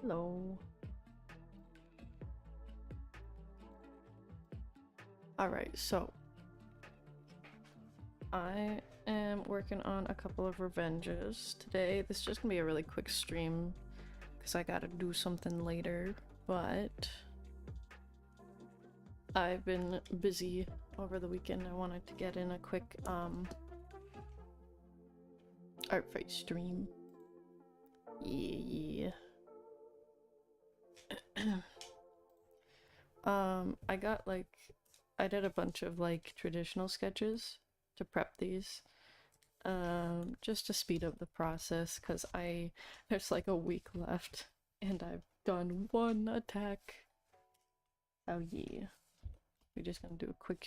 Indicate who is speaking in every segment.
Speaker 1: Hello. Alright, so I am working on a couple of revenges today. This is just gonna be a really quick stream because I gotta do something later, but I've been busy over the weekend. I wanted to get in a quick Artfight stream. Yeah. I did a bunch of like traditional sketches to prep these just to speed up the process because there's like a week left and I've done one attack. Oh yeah. We're just gonna do a quick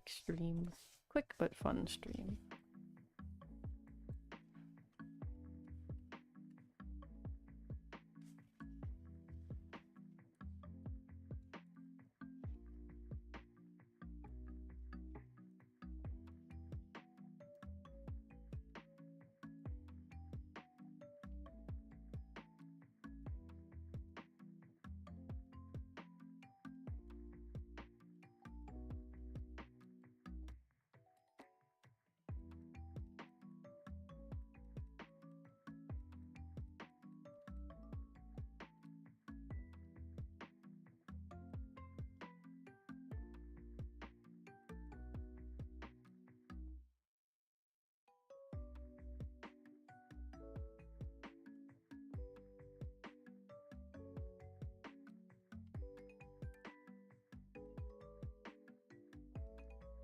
Speaker 1: stream. Quick but fun stream.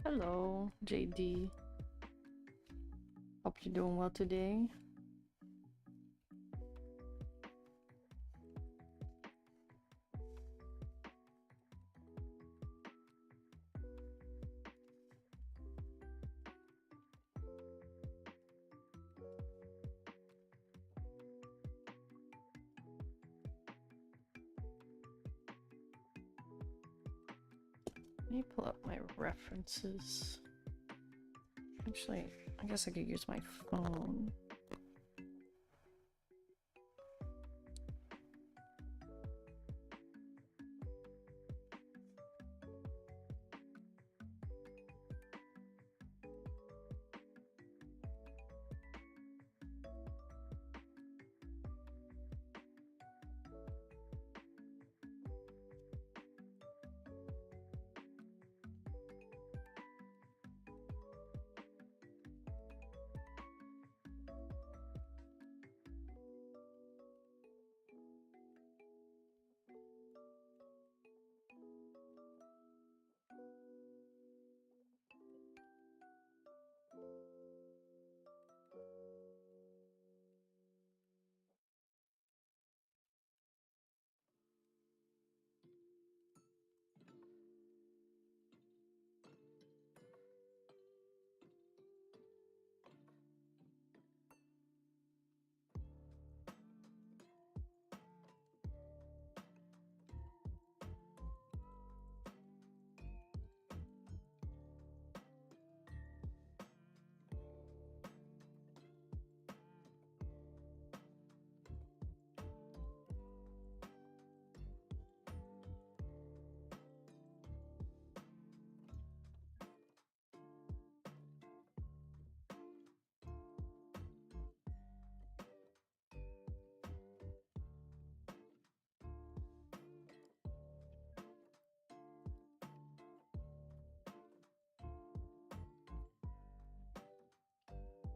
Speaker 1: Hello, JD. Hope you're doing well today. Let me pull up my references. Actually, I guess I could use my phone.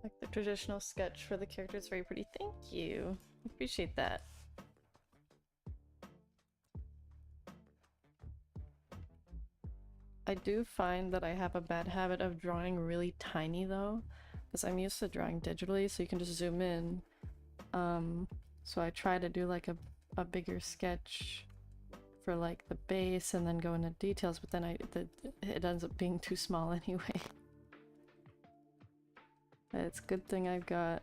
Speaker 1: Like the traditional sketch for the character is very pretty. Thank you. I appreciate that. I do find that I have a bad habit of drawing really tiny though, because I'm used to drawing digitally, so you can just zoom in. So I try to do like a bigger sketch for like the base and then go into details, but then it ends up being too small anyway. It's a good thing I've got,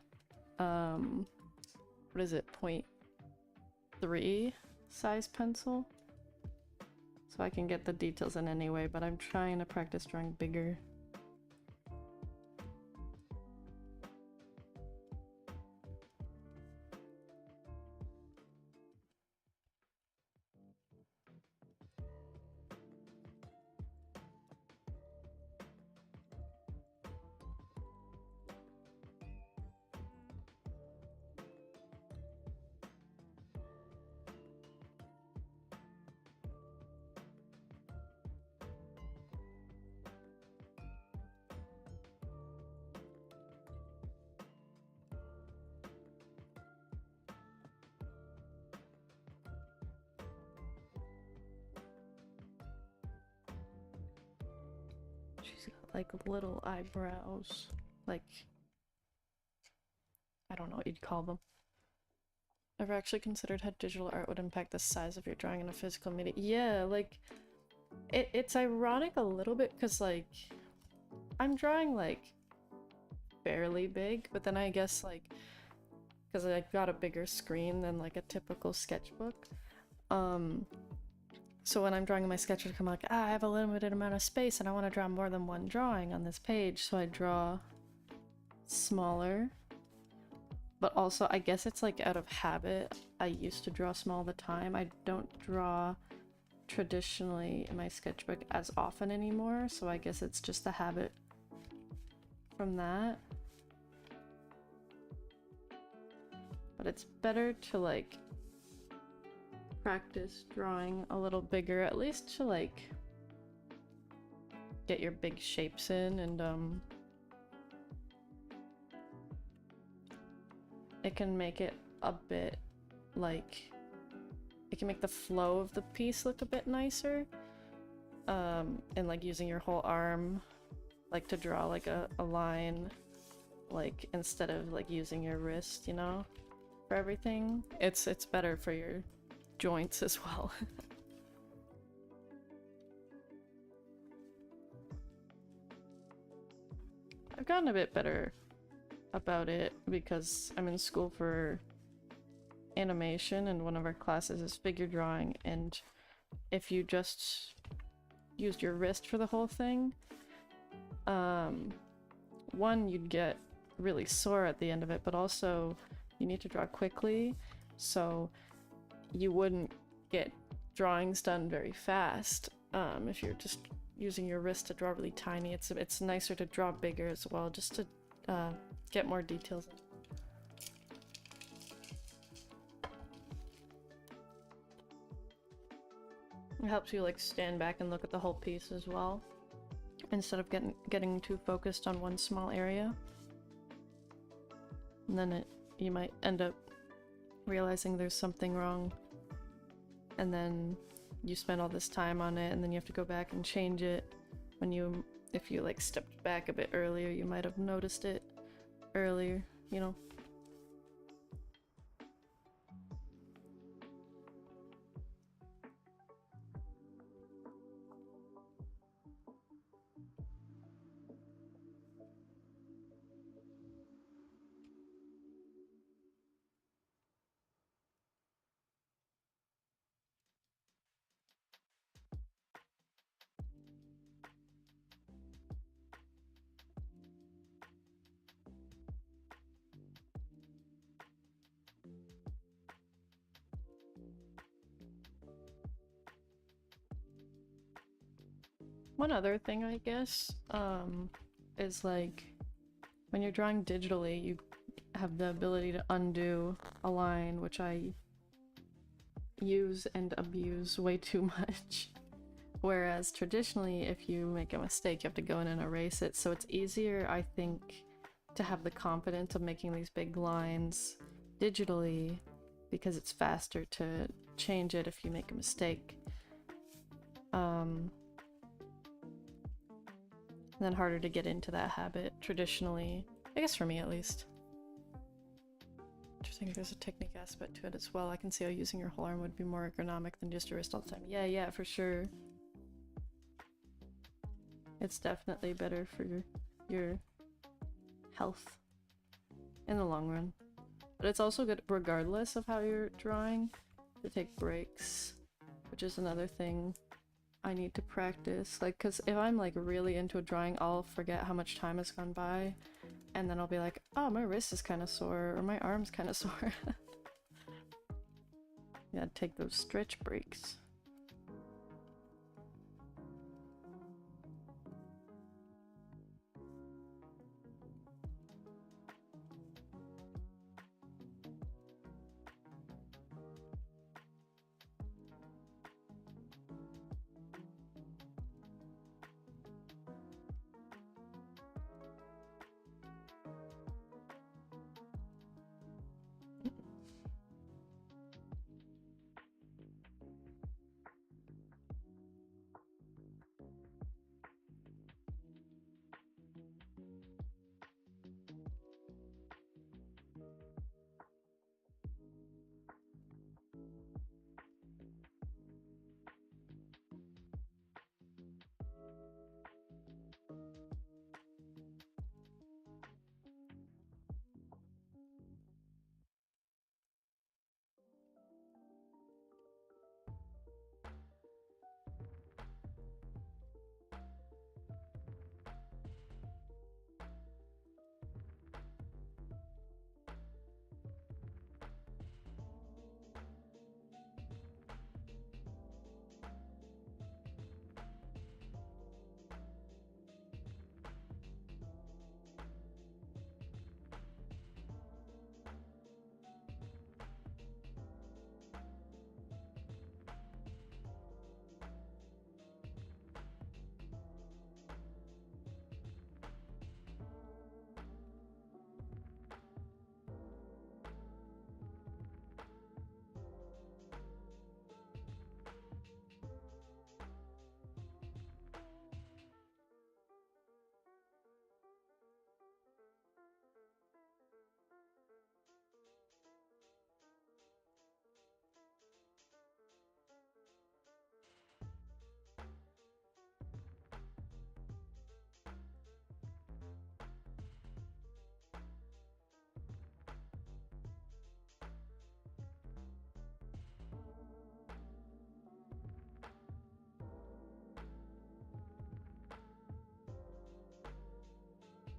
Speaker 1: what is it, 0.3 size pencil? So I can get the details in anyway, but I'm trying to practice drawing bigger. She's got like little eyebrows. Like, I don't know what you'd call them. Ever actually considered how digital art would impact the size of your drawing in a physical medium? Yeah, like, it's ironic a little bit because, like, I'm drawing, like, fairly big, but then I guess, like, because I got a bigger screen than, like, a typical sketchbook, so when I'm drawing in my sketchbook, I'm like, I have a limited amount of space and I want to draw more than one drawing on this page, so I draw smaller. But also, I guess it's like out of habit. I used to draw small all the time. I don't draw traditionally in my sketchbook as often anymore, so I guess it's just the habit from that. But it's better to like practice drawing a little bigger, at least to like get your big shapes in, and it can make it a bit like, it can make the flow of the piece look a bit nicer, and like using your whole arm like to draw like a line, like instead of like using your wrist, you know, for everything. It's better for your joints as well. I've gotten a bit better about it because I'm in school for animation and one of our classes is figure drawing, and if you just used your wrist for the whole thing, one, you'd get really sore at the end of it, but also you need to draw quickly, so you wouldn't get drawings done very fast if you're just using your wrist to draw really tiny. It's nicer to draw bigger as well, just to get more details. It helps you like stand back and look at the whole piece as well, instead of getting too focused on one small area. And then you might end up realizing there's something wrong, and then you spend all this time on it, and then you have to go back and change it. If you like stepped back a bit earlier, you might have noticed it earlier, you know. One other thing, I guess, is like when you're drawing digitally, you have the ability to undo a line, which I use and abuse way too much. Whereas traditionally, if you make a mistake, you have to go in and erase it. So it's easier, I think, to have the confidence of making these big lines digitally, because it's faster to change it if you make a mistake. And then harder to get into that habit traditionally, I guess for me at least. Interesting, there's a technique aspect to it as well. I can see how using your whole arm would be more ergonomic than just your wrist all the time. Yeah, for sure. It's definitely better for your health in the long run. But it's also good regardless of how you're drawing to take breaks, which is another thing I need to practice. Like, because if I'm like really into a drawing, I'll forget how much time has gone by, and then I'll be like, oh, my wrist is kind of sore, or my arm's kind of sore. You gotta take those stretch breaks.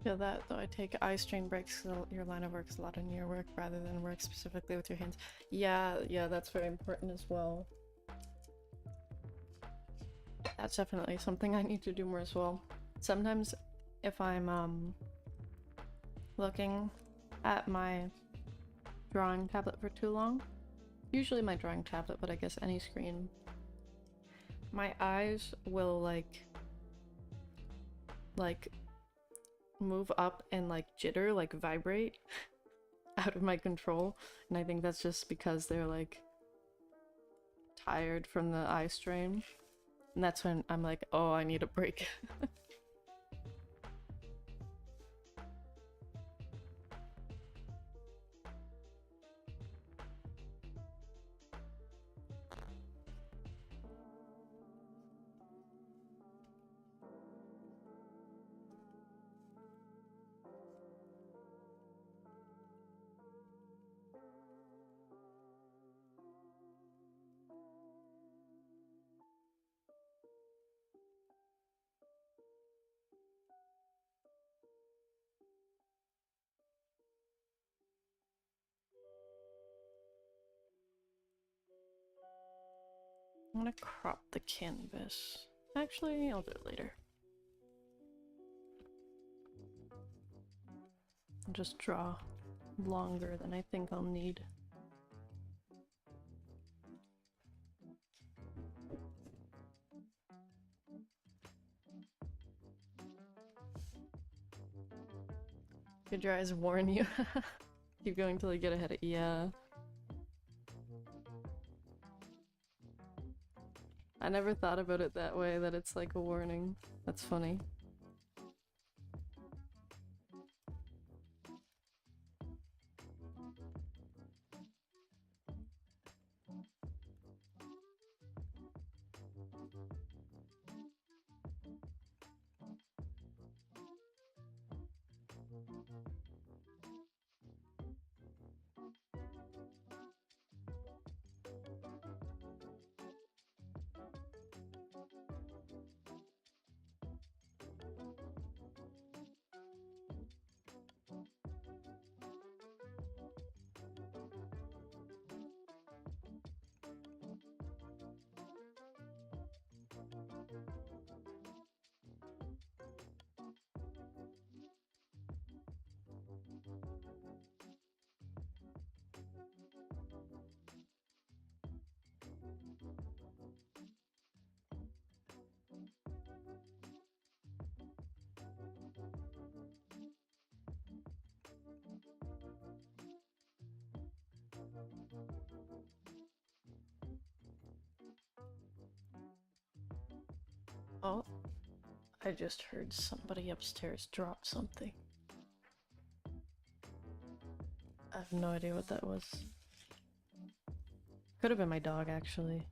Speaker 1: Feel that though. I take eye strain breaks so your line of work is a lot in your work rather than work specifically with your hands. Yeah, that's very important as well. That's definitely something I need to do more as well. Sometimes if I'm looking at my drawing tablet for too long, usually my drawing tablet, but I guess any screen, my eyes will like move up and like jitter, like vibrate out of my control, and I think that's just because they're like tired from the eye strain, and that's when I'm like, oh, I need a break. I'm gonna crop the canvas. Actually, I'll do it later. I'll just draw longer than I think I'll need. Did your eyes warn you? Keep going till you get ahead of— yeah. I never thought about it that way, that it's like a warning. That's funny. Oh, I just heard somebody upstairs drop something. I have no idea what that was. Could have been my dog, actually.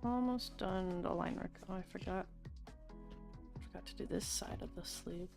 Speaker 1: almost done the line work. Oh, I forgot to do this side of the sleeve.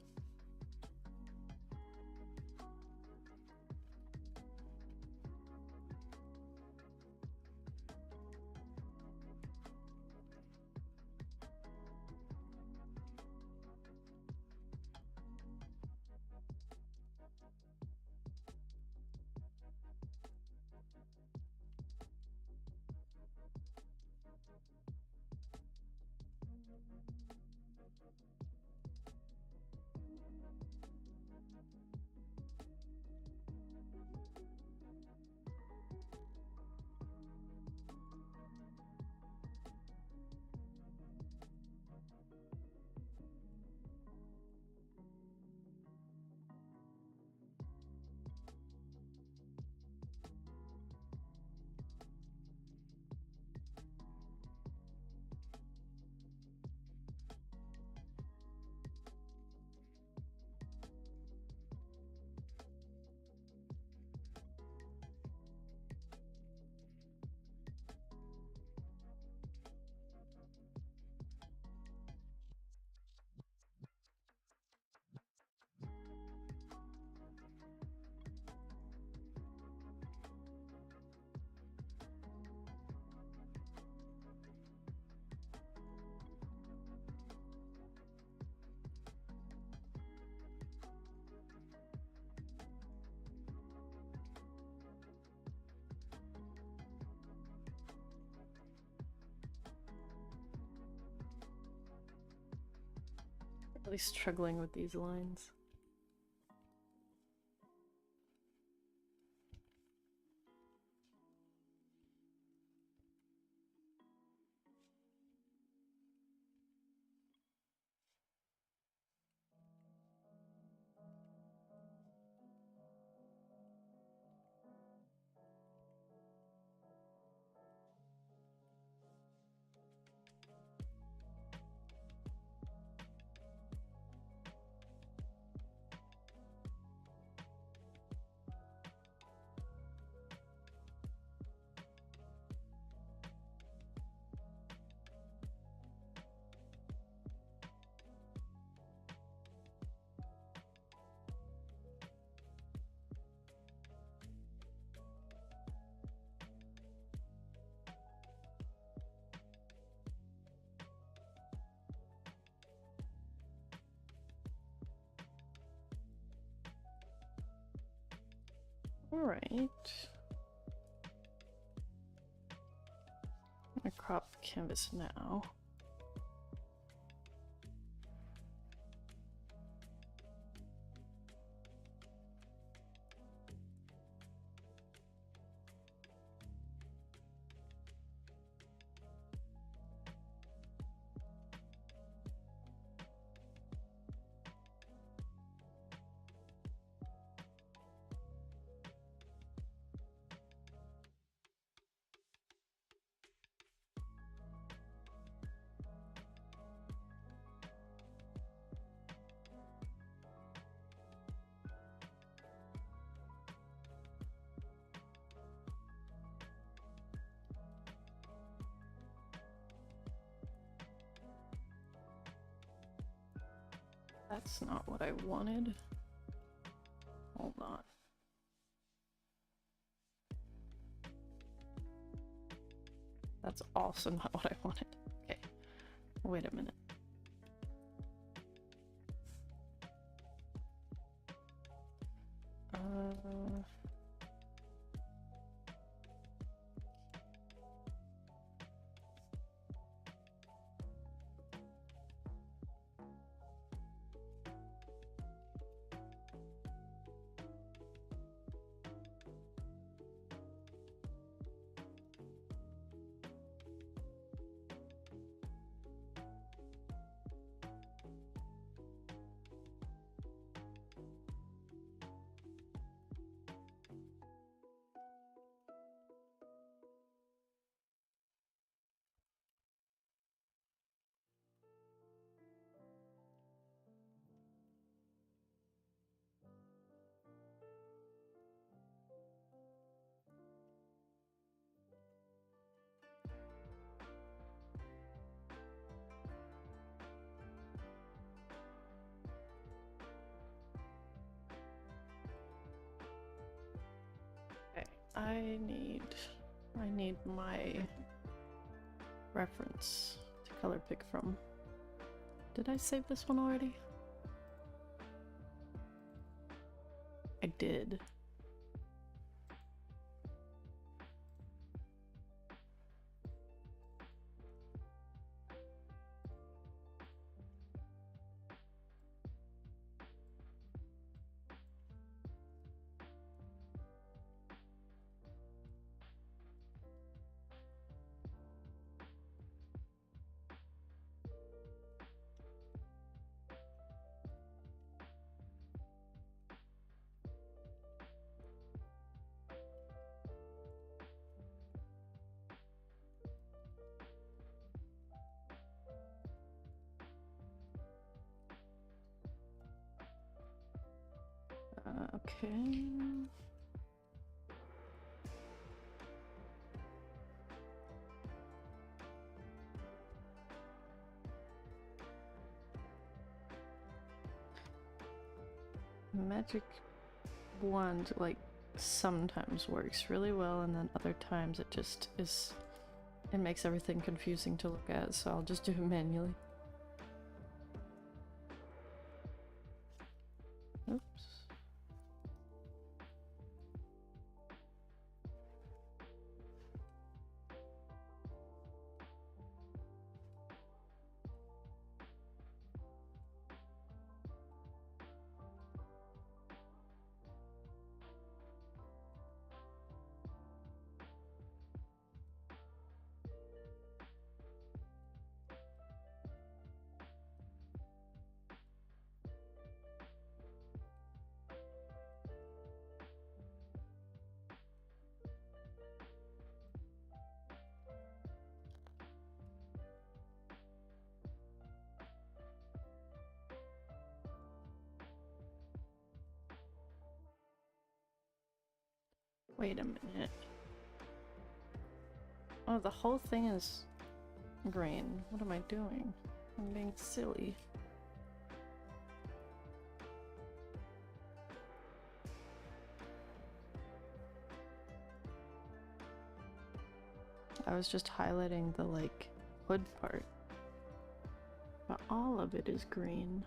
Speaker 1: Really struggling with these lines. All right. I crop the canvas now. That's not what I wanted. Hold on. That's also not what I wanted. Okay, wait a minute. I need my reference to color pick from. Did I save this one already? I did. Okay. Magic wand like sometimes works really well, and then other times it just is, it makes everything confusing to look at, so I'll just do it manually. Oops. Wait a minute. Oh, the whole thing is green. What am I doing? I'm being silly. I was just highlighting the, like, hood part. But all of it is green.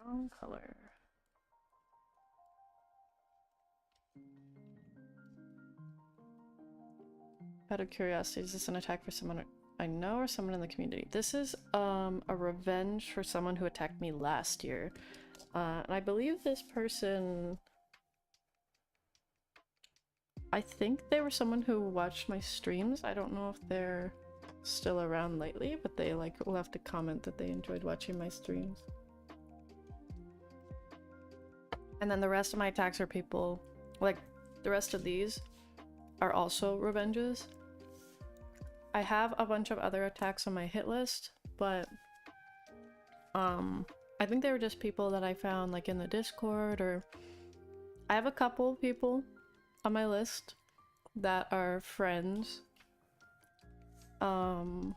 Speaker 1: Wrong color. Out of curiosity, is this an attack for someone I know or someone in the community? This is a revenge for someone who attacked me last year. And I believe this person, I think they were someone who watched my streams. I don't know if they're still around lately, but they like left a comment that they enjoyed watching my streams. And then the rest of my attacks are people, like the rest of these are also revenges. I have a bunch of other attacks on my hit list, but I think they were just people that I found like in the Discord, or I have a couple people on my list that are friends. And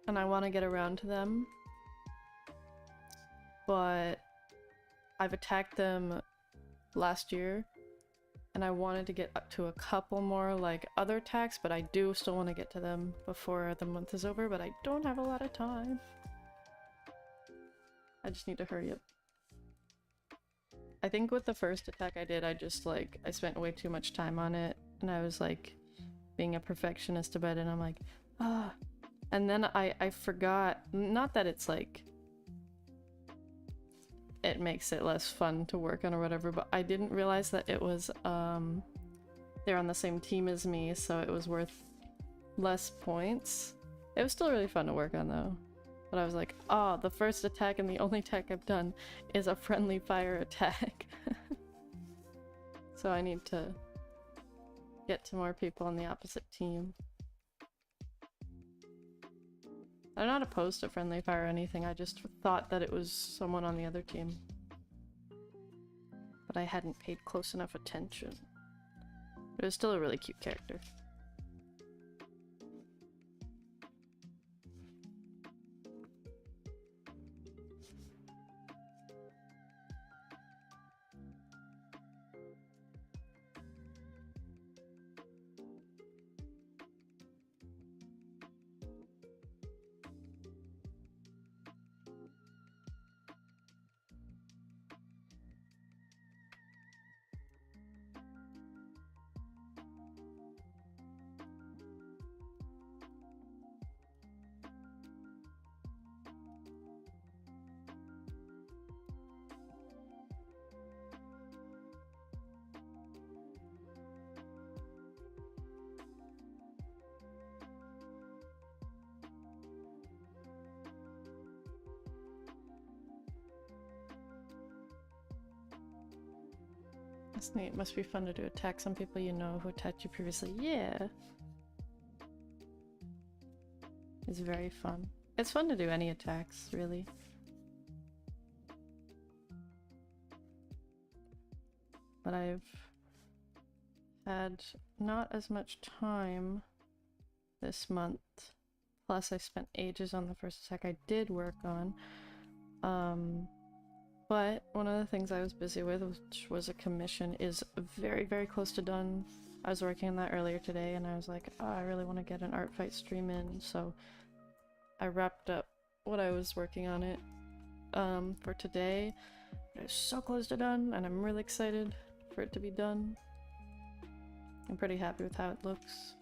Speaker 1: I want to get around to them, but I've attacked them last year, and I wanted to get up to a couple more like other attacks, but I do still want to get to them before the month is over, but I don't have a lot of time. I just need to hurry up. I think with the first attack I did, I spent way too much time on it, and I was like being a perfectionist about it, and I'm like, ah. And then I forgot, not that it's like it makes it less fun to work on or whatever, but I didn't realize that it was they're on the same team as me, so it was worth less points. It was still really fun to work on though, but I was like, oh, the first attack and the only attack I've done is a friendly fire attack. So I need to get to more people on the opposite team. I'm not opposed to friendly fire or anything, I just thought that it was someone on the other team. But I hadn't paid close enough attention. It was still a really cute character. That's neat. It must be fun to attack some people you know who attacked you previously. Yeah. It's very fun. It's fun to do any attacks, really. But I've had not as much time this month. Plus I spent ages on the first attack I did work on. But one of the things I was busy with, which was a commission, is very, very close to done. I was working on that earlier today and I was like, oh, I really want to get an Artfight stream in, so I wrapped up what I was working on it for today. It's so close to done and I'm really excited for it to be done. I'm pretty happy with how it looks.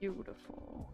Speaker 1: Beautiful.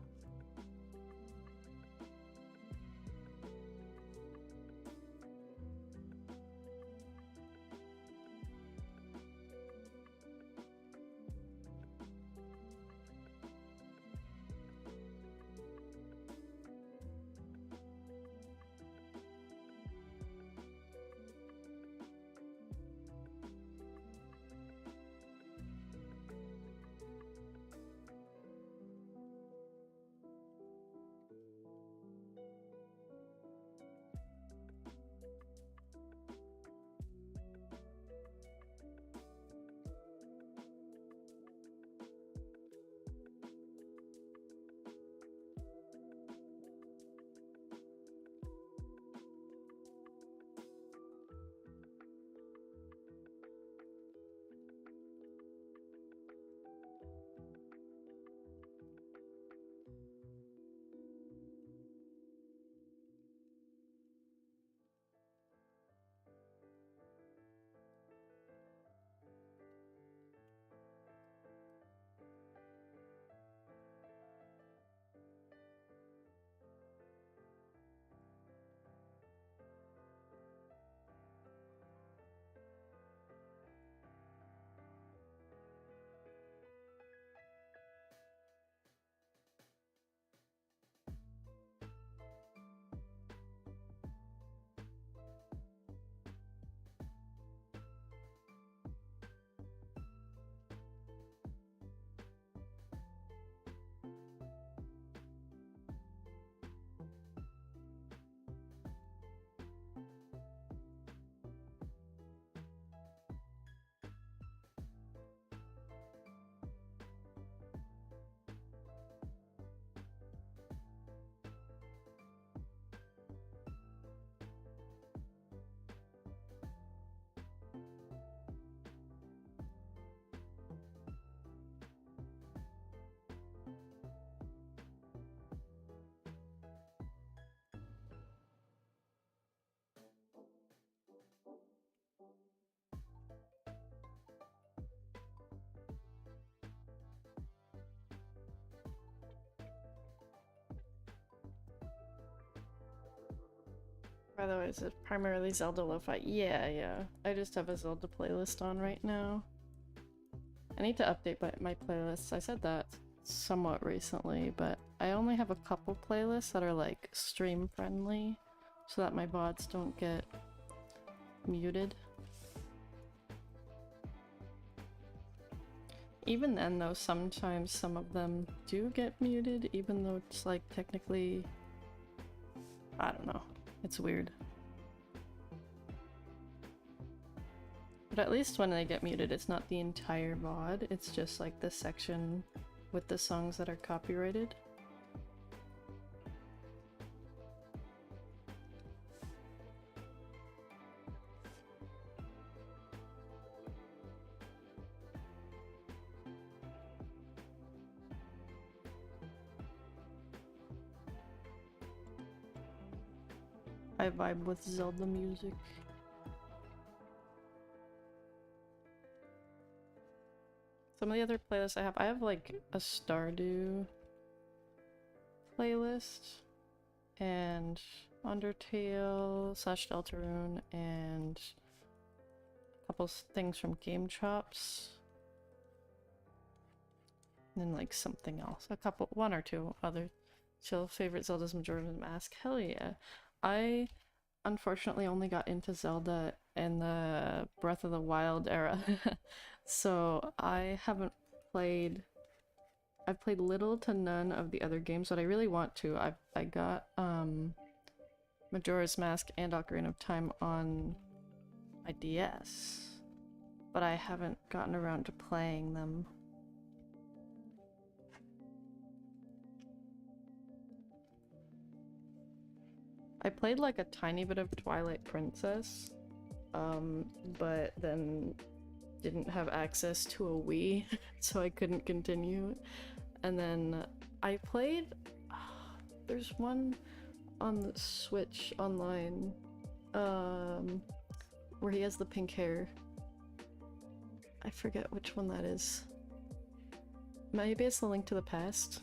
Speaker 1: By the way, is it primarily Zelda lo-fi? Yeah. I just have a Zelda playlist on right now. I need to update my playlists. I said that somewhat recently, but I only have a couple playlists that are like stream friendly so that my VODs don't get muted. Even then though, sometimes some of them do get muted, even though it's like technically, I don't know, it's weird. But at least when they get muted, it's not the entire VOD, it's just like the section with the songs that are copyrighted. I vibe with Zelda music. Some of the other playlists I have like a Stardew playlist and Undertale / Deltarune and a couple things from Game Chops. And then like something else. One or two other chill favorite Zelda's Majora's Mask. Hell yeah. I unfortunately only got into Zelda in the Breath of the Wild era. So I haven't played... I've played little to none of the other games, but I really want to. I got Majora's Mask and Ocarina of Time on my DS, but I haven't gotten around to playing them. I played like a tiny bit of Twilight Princess, but then didn't have access to a Wii, so I couldn't continue. And then I played... there's one on the Switch online, where he has the pink hair. I forget which one that is. Maybe it's The Link to the Past.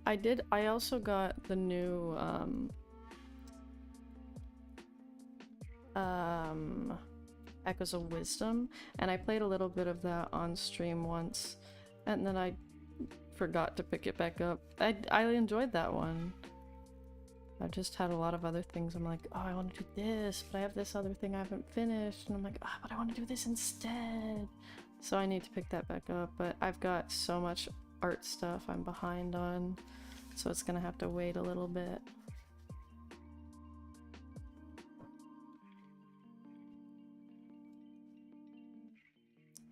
Speaker 1: I also got the new Echoes of Wisdom, and I played a little bit of that on stream once, and then I forgot to pick it back up. I enjoyed that one. I just had a lot of other things. I'm like, oh, I want to do this, but I have this other thing I haven't finished, and I'm like, oh, but I want to do this instead. So I need to pick that back up, but I've got so much art stuff I'm behind on, so it's gonna have to wait a little bit.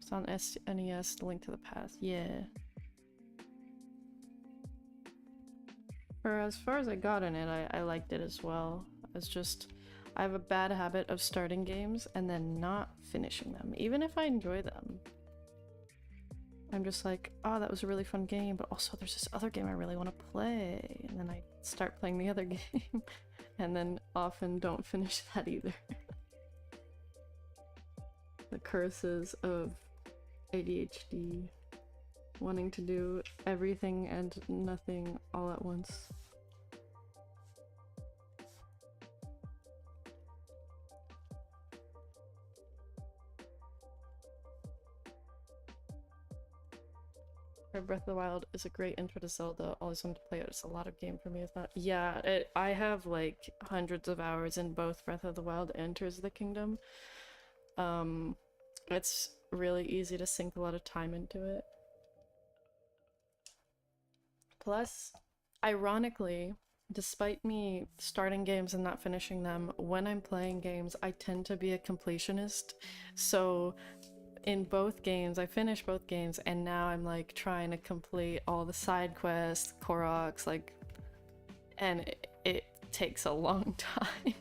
Speaker 1: It's on SNES, the Link to the Past, yeah. For as far as I got in it, I liked it as well. It's just, I have a bad habit of starting games and then not finishing them, even if I enjoy them. I'm just like, oh, that was a really fun game, but also there's this other game I really want to play, and then I start playing the other game, and then often don't finish that either. The curses of ADHD. Wanting to do everything and nothing all at once. Breath of the Wild is a great intro to Zelda. Always wanted to play it. It's a lot of game for me. It's not. Yeah, I have like hundreds of hours in both Breath of the Wild and Tears of the Kingdom. It's really easy to sink a lot of time into it. Plus, ironically, despite me starting games and not finishing them, when I'm playing games, I tend to be a completionist. So in both games, I finished both games, and now I'm like trying to complete all the side quests, Koroks, like, and it takes a long time.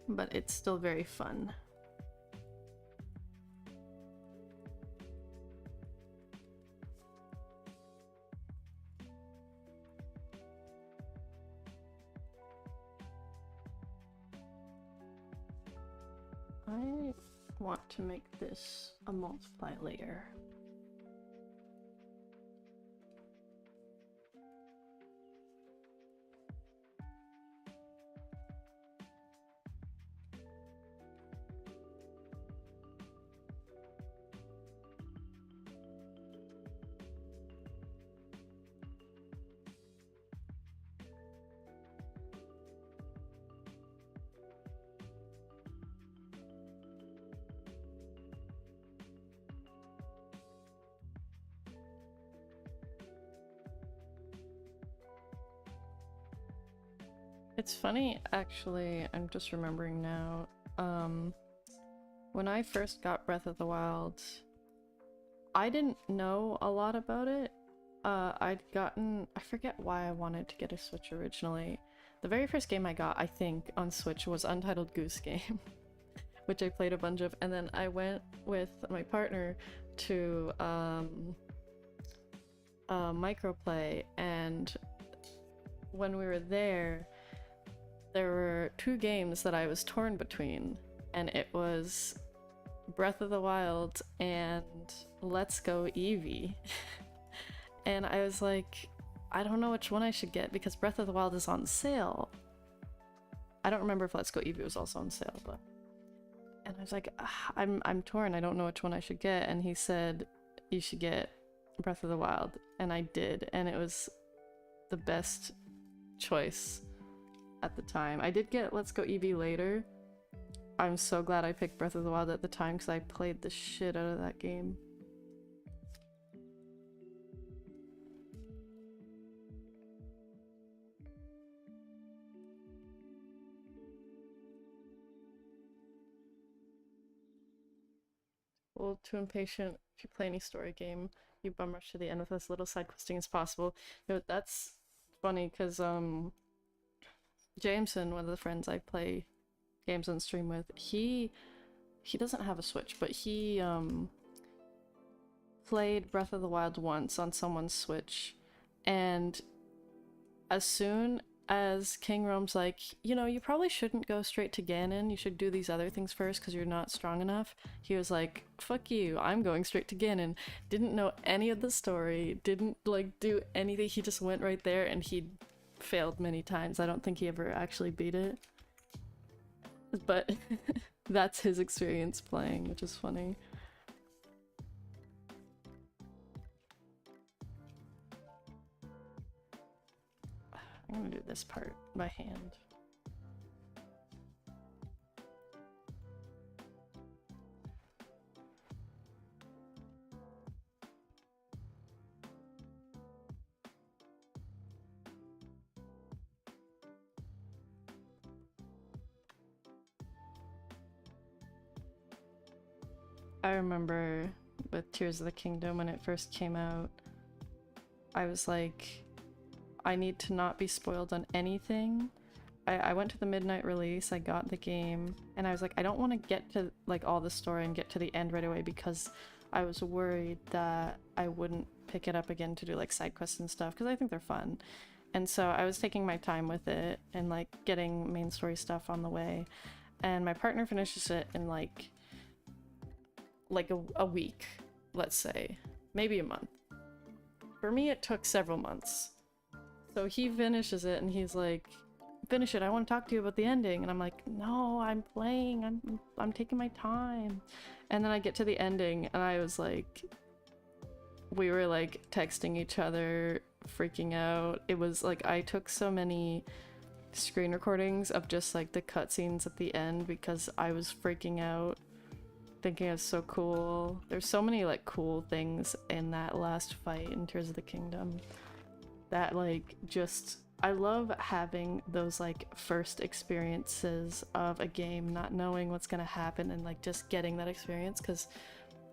Speaker 1: But it's still very fun. I want to make this a multiply layer. It's funny, actually, I'm just remembering now, when I first got Breath of the Wild, I didn't know a lot about it. I forget why I wanted to get a Switch originally. The very first game I got, I think, on Switch was Untitled Goose Game, which I played a bunch of, and then I went with my partner to Microplay, and when we were there were two games that I was torn between, and it was Breath of the Wild and Let's Go Eevee. And I was like, I don't know which one I should get because Breath of the Wild is on sale. I don't remember if Let's Go Eevee was also on sale, but... And I was like, I'm torn, I don't know which one I should get, and he said, you should get Breath of the Wild, and I did, and it was the best choice at the time. I did get Let's Go Eevee later. I'm so glad I picked Breath of the Wild at the time because I played the shit out of that game. Well, too impatient. If you play any story game, you bum rush to the end with as little side questing as possible. You know, that's funny because Jameson, one of the friends I play games on stream with, he doesn't have a Switch, but he played Breath of the Wild once on someone's Switch, and as soon as King Rome's like, you know, you probably shouldn't go straight to Ganon. You should do these other things first because you're not strong enough. He was like, fuck you, I'm going straight to Ganon. Didn't know any of the story, didn't like do anything. He just went right there and he failed many times. I don't think he ever actually beat it. But that's his experience playing, which is funny. I'm gonna do this part by hand. I remember with Tears of the Kingdom when it first came out, I was like, I need to not be spoiled on anything. I went to the midnight release, I got the game, and I was like, I don't want to get to like all the story and get to the end right away because I was worried that I wouldn't pick it up again to do like side quests and stuff because I think they're fun. And so I was taking my time with it and like getting main story stuff on the way. And my partner finishes it in like a week, let's say, maybe a month. For me, it took several months. So he finishes it and he's like, finish it, I want to talk to you about the ending. And I'm like, no, I'm playing, I'm taking my time. And then I get to the ending and I was like, we were like texting each other, freaking out. It was like, I took so many screen recordings of just like the cutscenes at the end because I was freaking out, thinking it was so cool. There's so many like cool things in that last fight in Tears of the Kingdom that like just, I love having those like first experiences of a game, not knowing what's gonna happen and like just getting that experience because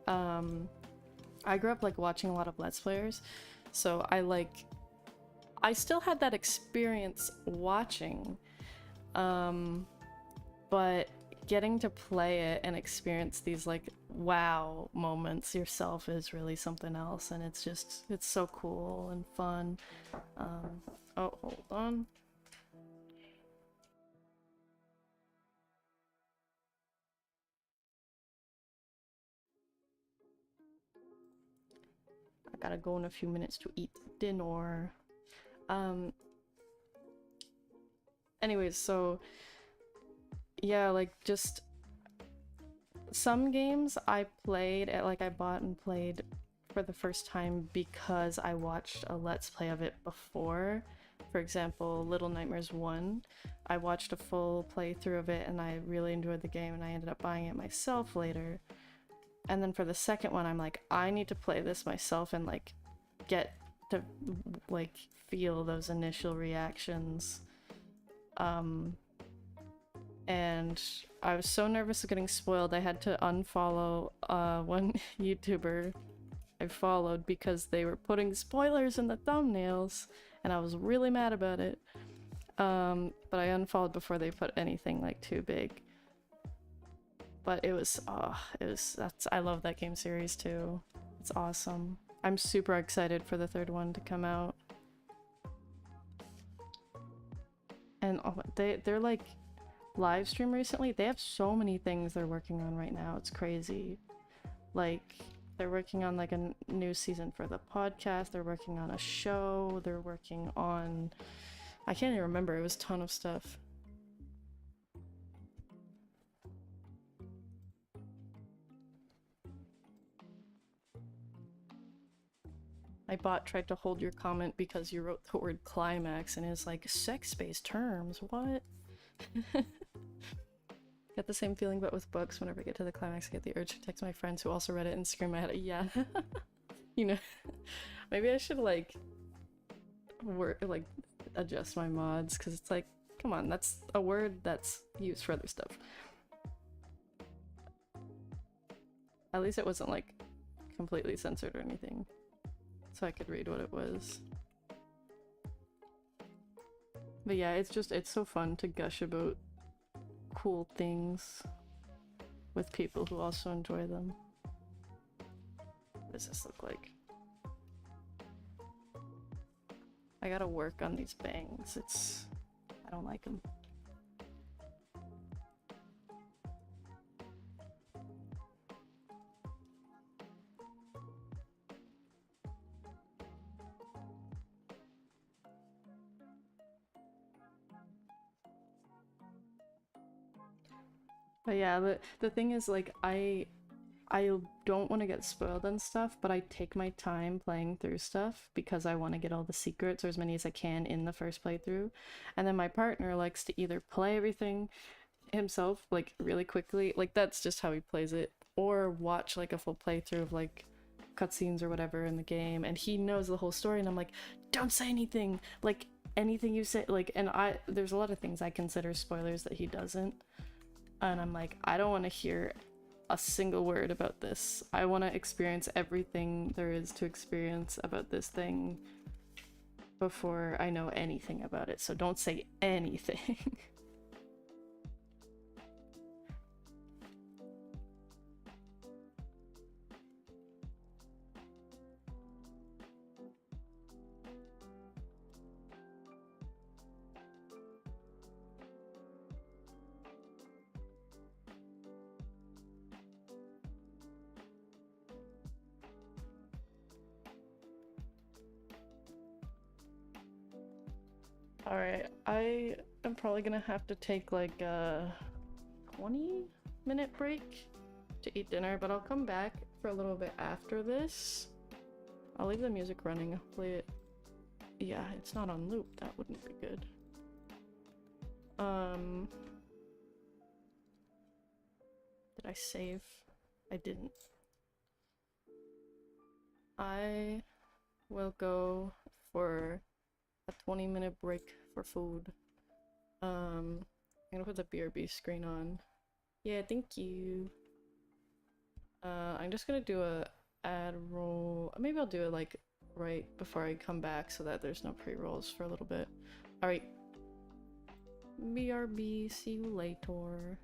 Speaker 1: I grew up like watching a lot of Let's Players, so I still had that experience watching, but getting to play it and experience these like wow moments yourself is really something else, and it's so cool and fun. Oh, hold on. I gotta go in a few minutes to eat dinner. Anyways, so yeah, like just some games I played at like I bought and played for the first time because I watched a Let's Play of it before. For example, Little Nightmares 1. I watched a full playthrough of it and I really enjoyed the game and I ended up buying it myself later. And then for the second one, I'm like, I need to play this myself and like get to like feel those initial reactions. And I was so nervous of getting spoiled, I had to unfollow one YouTuber I followed because they were putting spoilers in the thumbnails, and I was really mad about it. But I unfollowed before they put anything like too big. But it was, I love that game series too. It's awesome. I'm super excited for the third one to come out. And oh, they're like live stream recently, they have so many things they're working on right now. It's crazy. Like they're working on like a new season for the podcast, they're working on a show, they're working on, I can't even remember, it was a ton of stuff. My bot tried to hold your comment because you wrote the word climax and is like, sex-based terms, what? Get the same feeling but with books. Whenever I get to the climax, I get the urge to text my friends who also read it and scream my head. Yeah. You know, maybe I should like adjust my mods, because it's like, come on, that's a word that's used for other stuff. At least it wasn't like completely censored or anything, so I could read what it was. But yeah, it's so fun to gush about cool things with people who also enjoy them. What does this look like? I gotta work on these bangs. I don't like them. But yeah, the thing is, like, I don't want to get spoiled and stuff, but I take my time playing through stuff because I want to get all the secrets, or as many as I can, in the first playthrough. And then my partner likes to either play everything himself, like, really quickly, like, that's just how he plays it, or watch, like, a full playthrough of, like, cutscenes or whatever in the game, and he knows the whole story, and I'm like, don't say anything! Like, anything you say, like, and there's a lot of things I consider spoilers that he doesn't. And I'm like, I don't want to hear a single word about this. I want to experience everything there is to experience about this thing before I know anything about it. So don't say anything. Alright, I am probably gonna have to take like a 20-minute break to eat dinner, but I'll come back for a little bit after this. I'll leave the music running, play it. Yeah, it's not on loop, that wouldn't be good. Did I save? I didn't. I will go for a 20-minute break for food. I'm gonna put the BRB screen on. Yeah, thank you. I'm just gonna do a ad roll. Maybe I'll do it like right before I come back so that there's no pre-rolls for a little bit. Alright. BRB, see you later.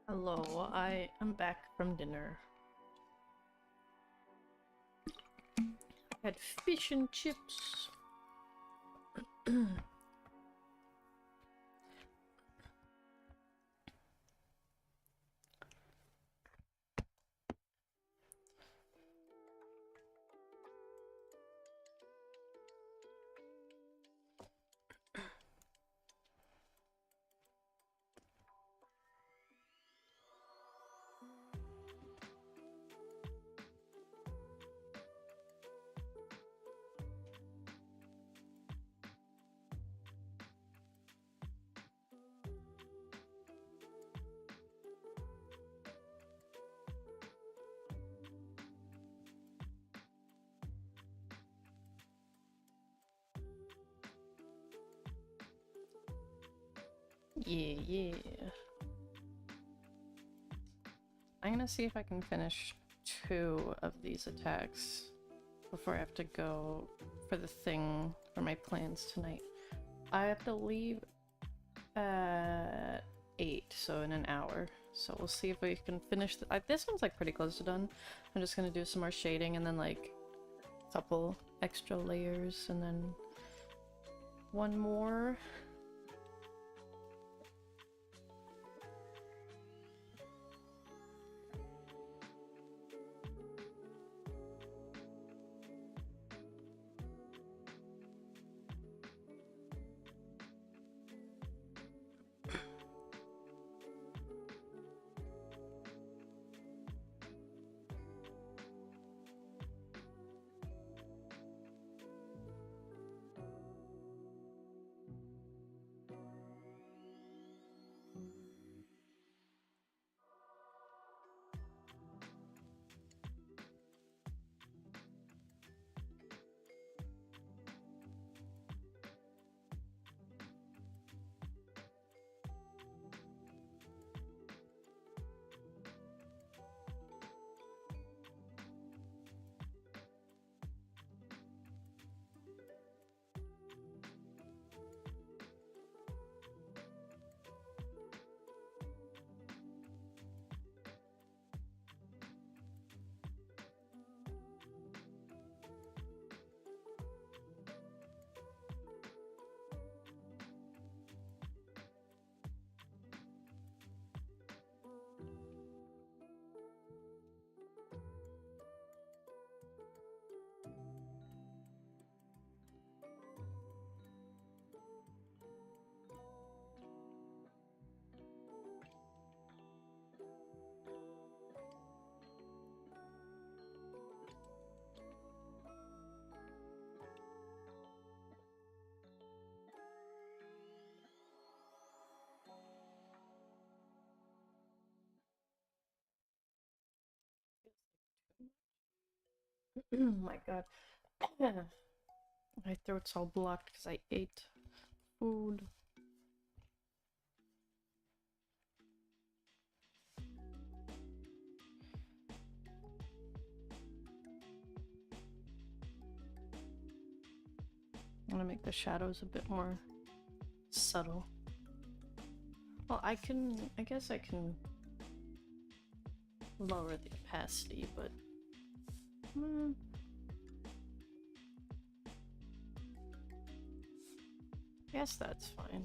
Speaker 1: Hello, I am back from dinner. Had fish and chips. Yeah. I'm gonna see if I can finish 2 of these attacks before I have to go for the thing for my plans tonight. I have to leave at 8, so in an hour. So we'll see if we can finish this one's like pretty close to done. I'm just gonna do some more shading and then like a couple extra layers and then one more. Oh my god. My throat's all blocked because I ate food. I'm gonna make the shadows a bit more subtle. Well, I guess I can lower the opacity, but I guess that's fine.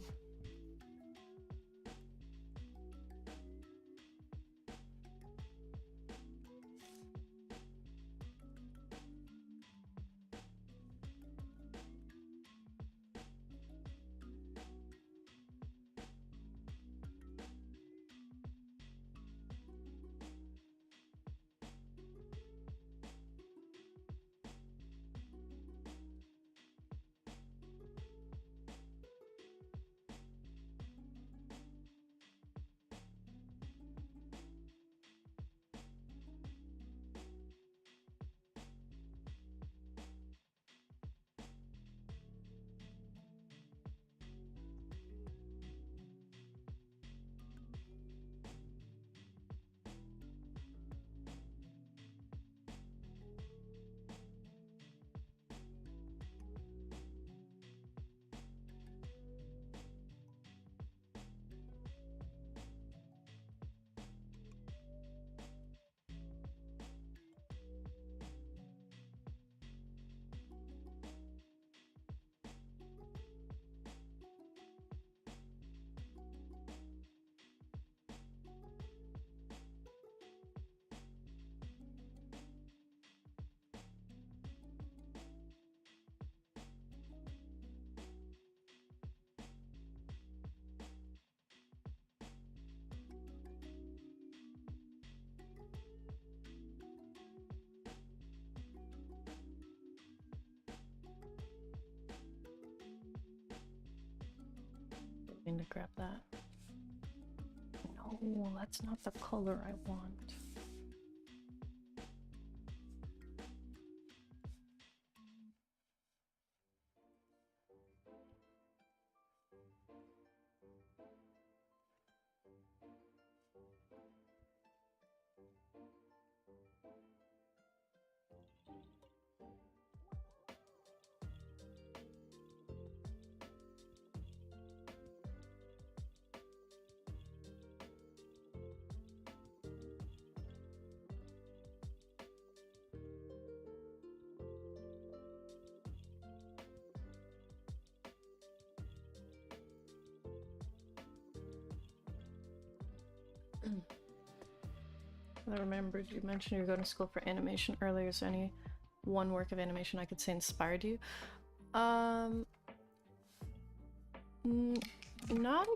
Speaker 1: mean to grab that. No, that's not the color I want. I remembered you mentioned you were going to school for animation earlier. Is there any one work of animation I could say inspired you? Not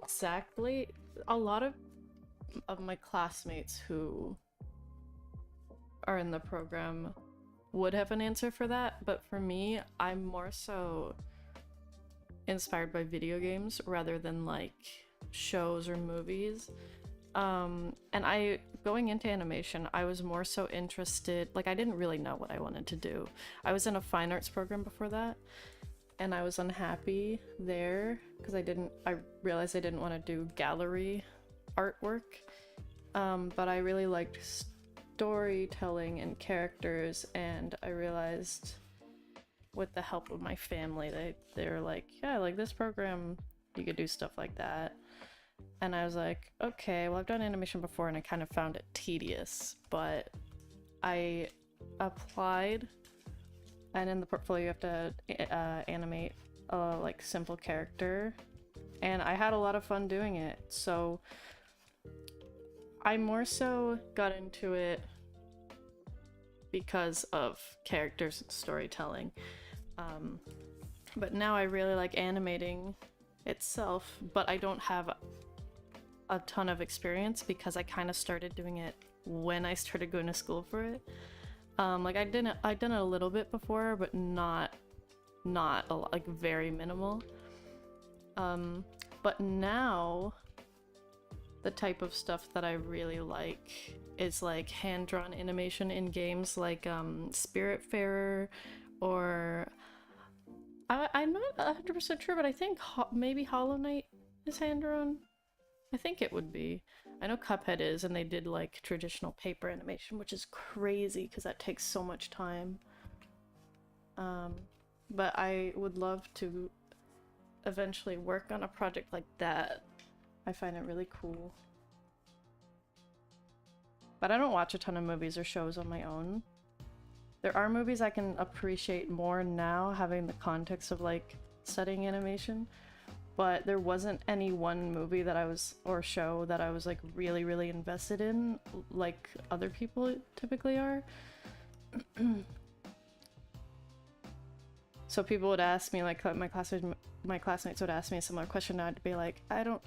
Speaker 1: exactly. A lot of my classmates who are in the program would have an answer for that, but for me, I'm more so inspired by video games rather than like shows or movies. And going into animation, I was more so interested, like I didn't really know what I wanted to do. I was in a fine arts program before that, and I was unhappy there because I realized I didn't want to do gallery artwork. But I really liked storytelling and characters, and I realized with the help of my family, they were like, yeah, like this program, you could do stuff like that. And I was like, okay, well, I've done animation before and I kind of found it tedious, but I applied, and in the portfolio you have to animate a like simple character, and I had a lot of fun doing it. So I more so got into it because of characters and storytelling. But now I really like animating itself, but I don't have a ton of experience because I kind of started doing it when I started going to school for it. Like I'd done it a little bit before, but not a lot, like very minimal. But now the type of stuff that I really like is like hand-drawn animation in games like Spiritfarer, or I'm not 100% sure, but I think maybe Hollow Knight is hand-drawn. I think it would be. I know Cuphead is, and they did like traditional paper animation, which is crazy because that takes so much time. But I would love to eventually work on a project like that. I find it really cool. But I don't watch a ton of movies or shows on my own. There are movies I can appreciate more now, having the context of like studying animation. But there wasn't any one movie that or show that I was like really, really invested in, like other people typically are. So people would ask me, like my classmates would ask me a similar question, and I'd be like, I don't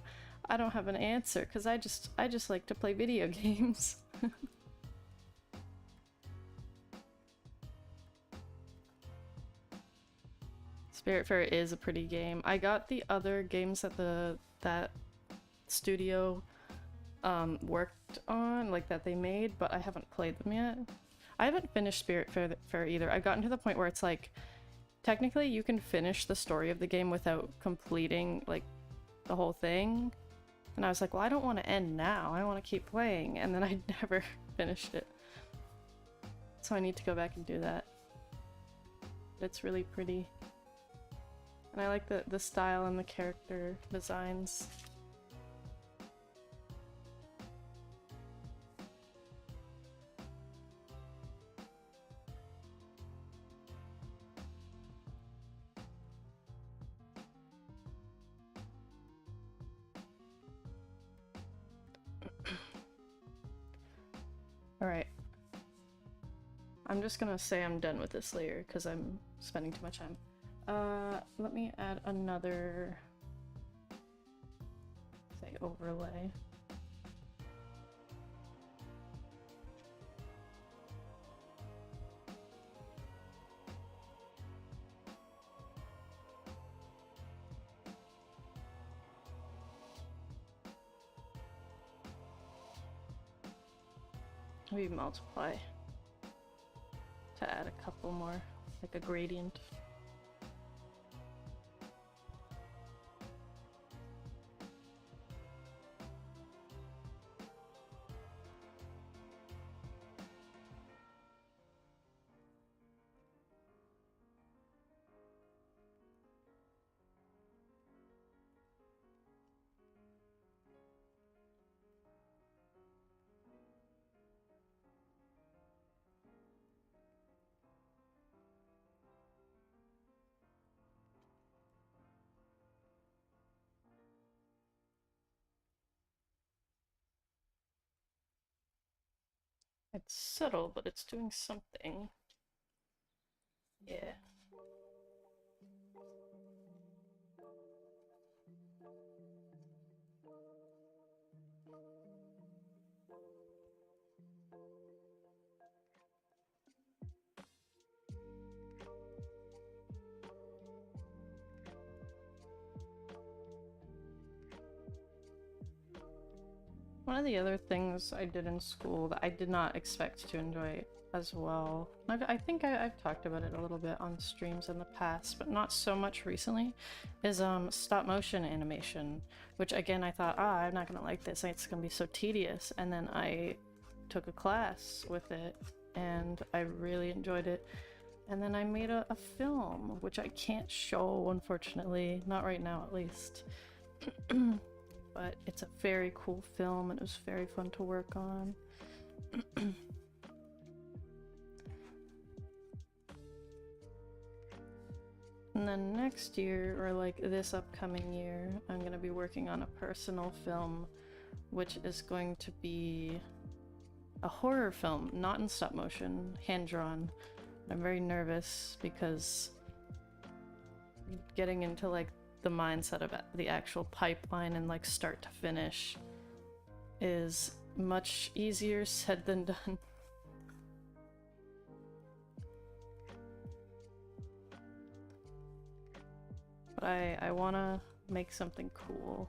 Speaker 1: have an answer because I just like to play video games. Spiritfarer is a pretty game. I got the other games that that studio worked on, like that they made, but I haven't played them yet. I haven't finished Spiritfarer either. I've gotten to the point where it's like, technically you can finish the story of the game without completing like the whole thing. And I was like, well, I don't want to end now. I want to keep playing. And then I never finished it. So I need to go back and do that. It's really pretty. And I like the style and the character designs. Alright. I'm just gonna say I'm done with this layer because I'm spending too much time. Let me add another, say, overlay. Maybe multiply to add a couple more, like a gradient. It's subtle, but it's doing something. Yeah. One of the other things I did in school that I did not expect to enjoy as well, I think I've talked about it a little bit on streams in the past, but not so much recently, is stop motion animation, which again I thought, I'm not gonna like this, it's gonna be so tedious, and then I took a class with it and I really enjoyed it. And then I made a film, which I can't show, unfortunately, not right now at least. But it's a very cool film and it was very fun to work on. And then next year, or like this upcoming year, I'm gonna be working on a personal film, which is going to be a horror film, not in stop motion, hand-drawn. I'm very nervous because getting into like the mindset of the actual pipeline and like start to finish is much easier said than done. But I want to make something cool.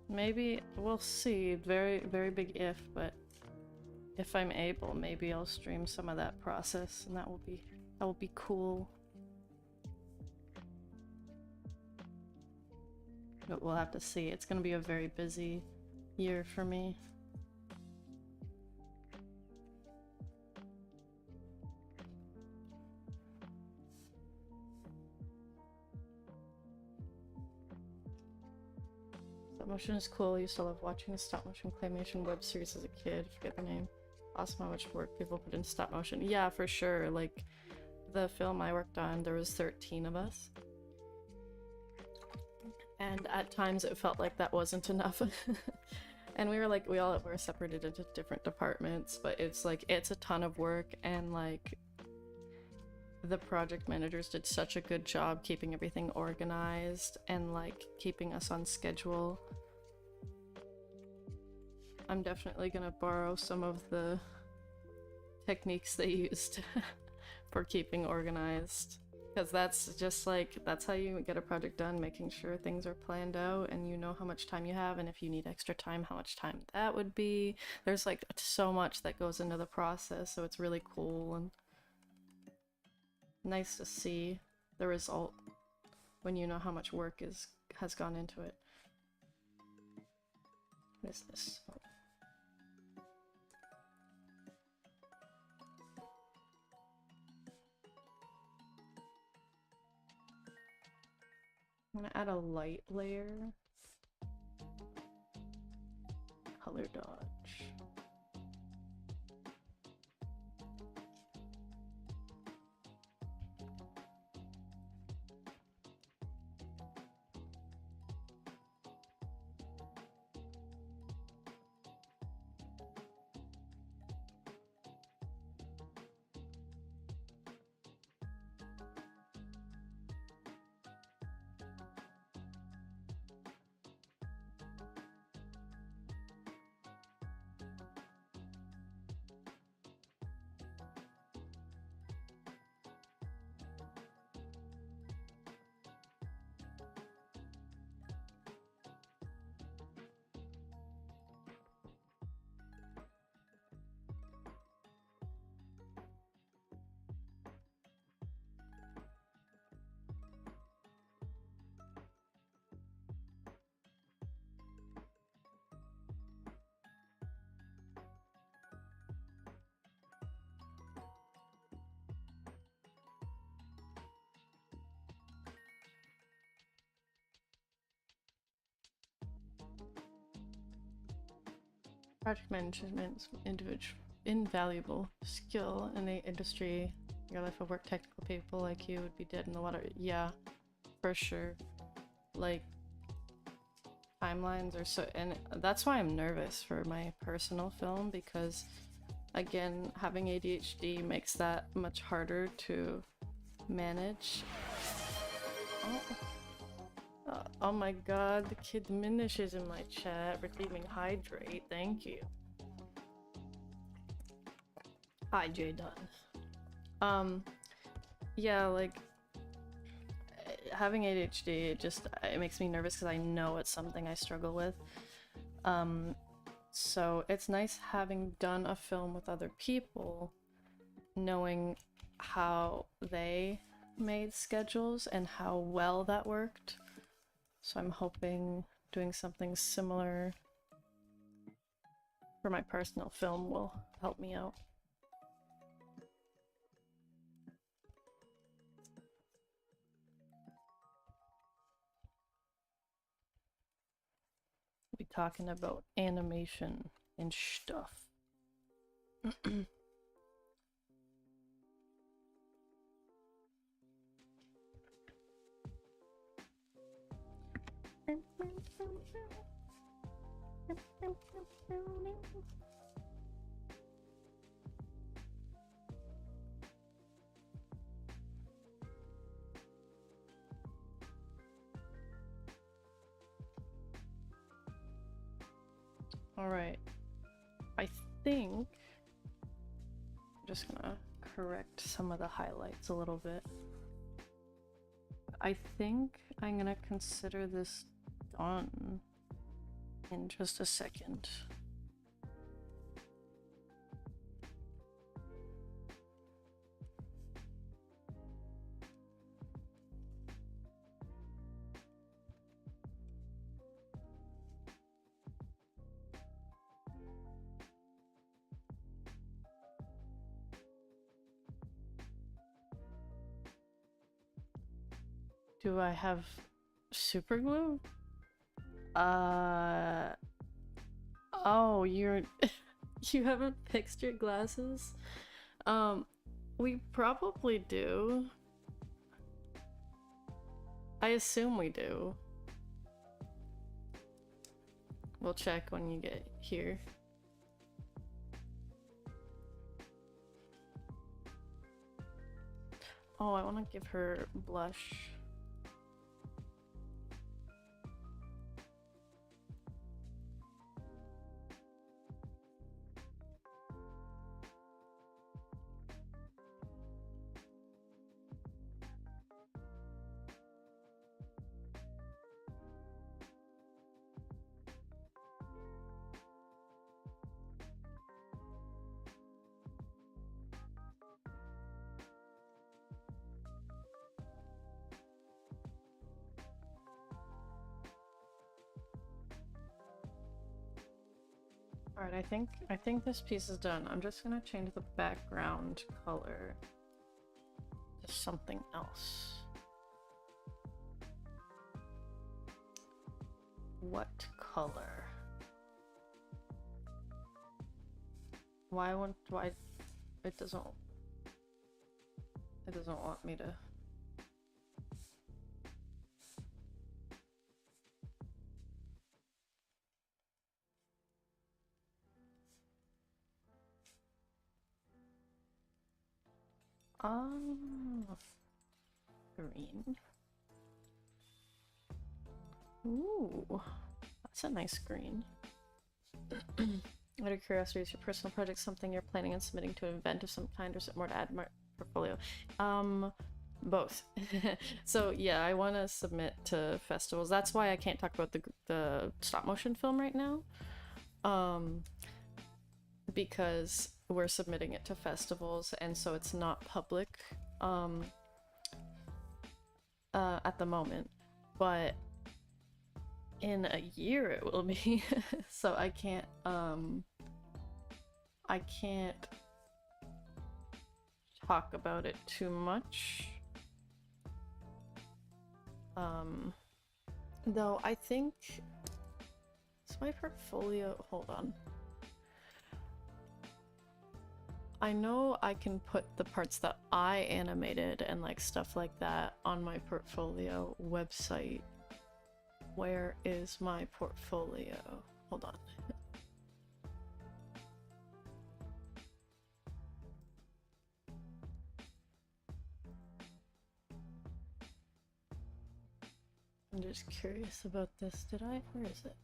Speaker 1: Maybe, we'll see, very big if, but if I'm able, maybe I'll stream some of that process and that will be cool. But we'll have to see. It's gonna be a very busy year for me. Stop motion is cool. I used to love watching the stop motion claymation web series as a kid. Forget the name. Awesome how much work people put in stop motion. Yeah, for sure. Like, the film I worked on, there was 13 of us. And at times it felt like that wasn't enough. And we all were separated into different departments, but it's like, it's a ton of work, and like, the project managers did such a good job keeping everything organized and like keeping us on schedule. I'm definitely gonna borrow some of the techniques they used for keeping organized, because that's just like, that's how you get a project done, making sure things are planned out and you know how much time you have, and if you need extra time, how much time that would be. There's like so much that goes into the process, so it's really cool and nice to see the result when you know how much work has gone into it. What is this? Oh. I'm gonna add a light layer. Color dodge. Project management is invaluable skill in the industry. Your life of work, technical people like you would be dead in the water. Yeah, for sure. Like, timelines are so, and that's why I'm nervous for my personal film, because again, having ADHD makes that much harder to manage. Oh my god, the kid diminishes in my chat, receiving hydrate, thank you. Hi, J Dunn. Yeah, like, having ADHD, it makes me nervous because I know it's something I struggle with. So it's nice having done a film with other people, knowing how they made schedules and how well that worked. So I'm hoping doing something similar for my personal film will help me out. We'll be talking about animation and stuff. Alright, I think I'm just gonna correct some of the highlights a little bit. I think I'm gonna consider this done in just a second. Do I have super glue? Oh, you're you haven't fixed your glasses? We probably do. I assume we do. We'll check when you get here. Oh, I want to give her blush. Alright, I think this piece is done. I'm just gonna change the background color to something else. What color? Why it doesn't want me to. Green. Ooh, that's a nice green. Out of curiosity, is your personal project something you're planning on submitting to an event of some kind, or is it more to add more portfolio? Both. So yeah, I want to submit to festivals. That's why I can't talk about the stop motion film right now. Because we're submitting it to festivals, and so it's not public at the moment, but in a year it will be. So I can't talk about it too much. Though I think it's my portfolio. Hold on. I know I can put the parts that I animated and like stuff like that on my portfolio website. Where is my portfolio? Hold on. I'm just curious about this. Did I? Where is it?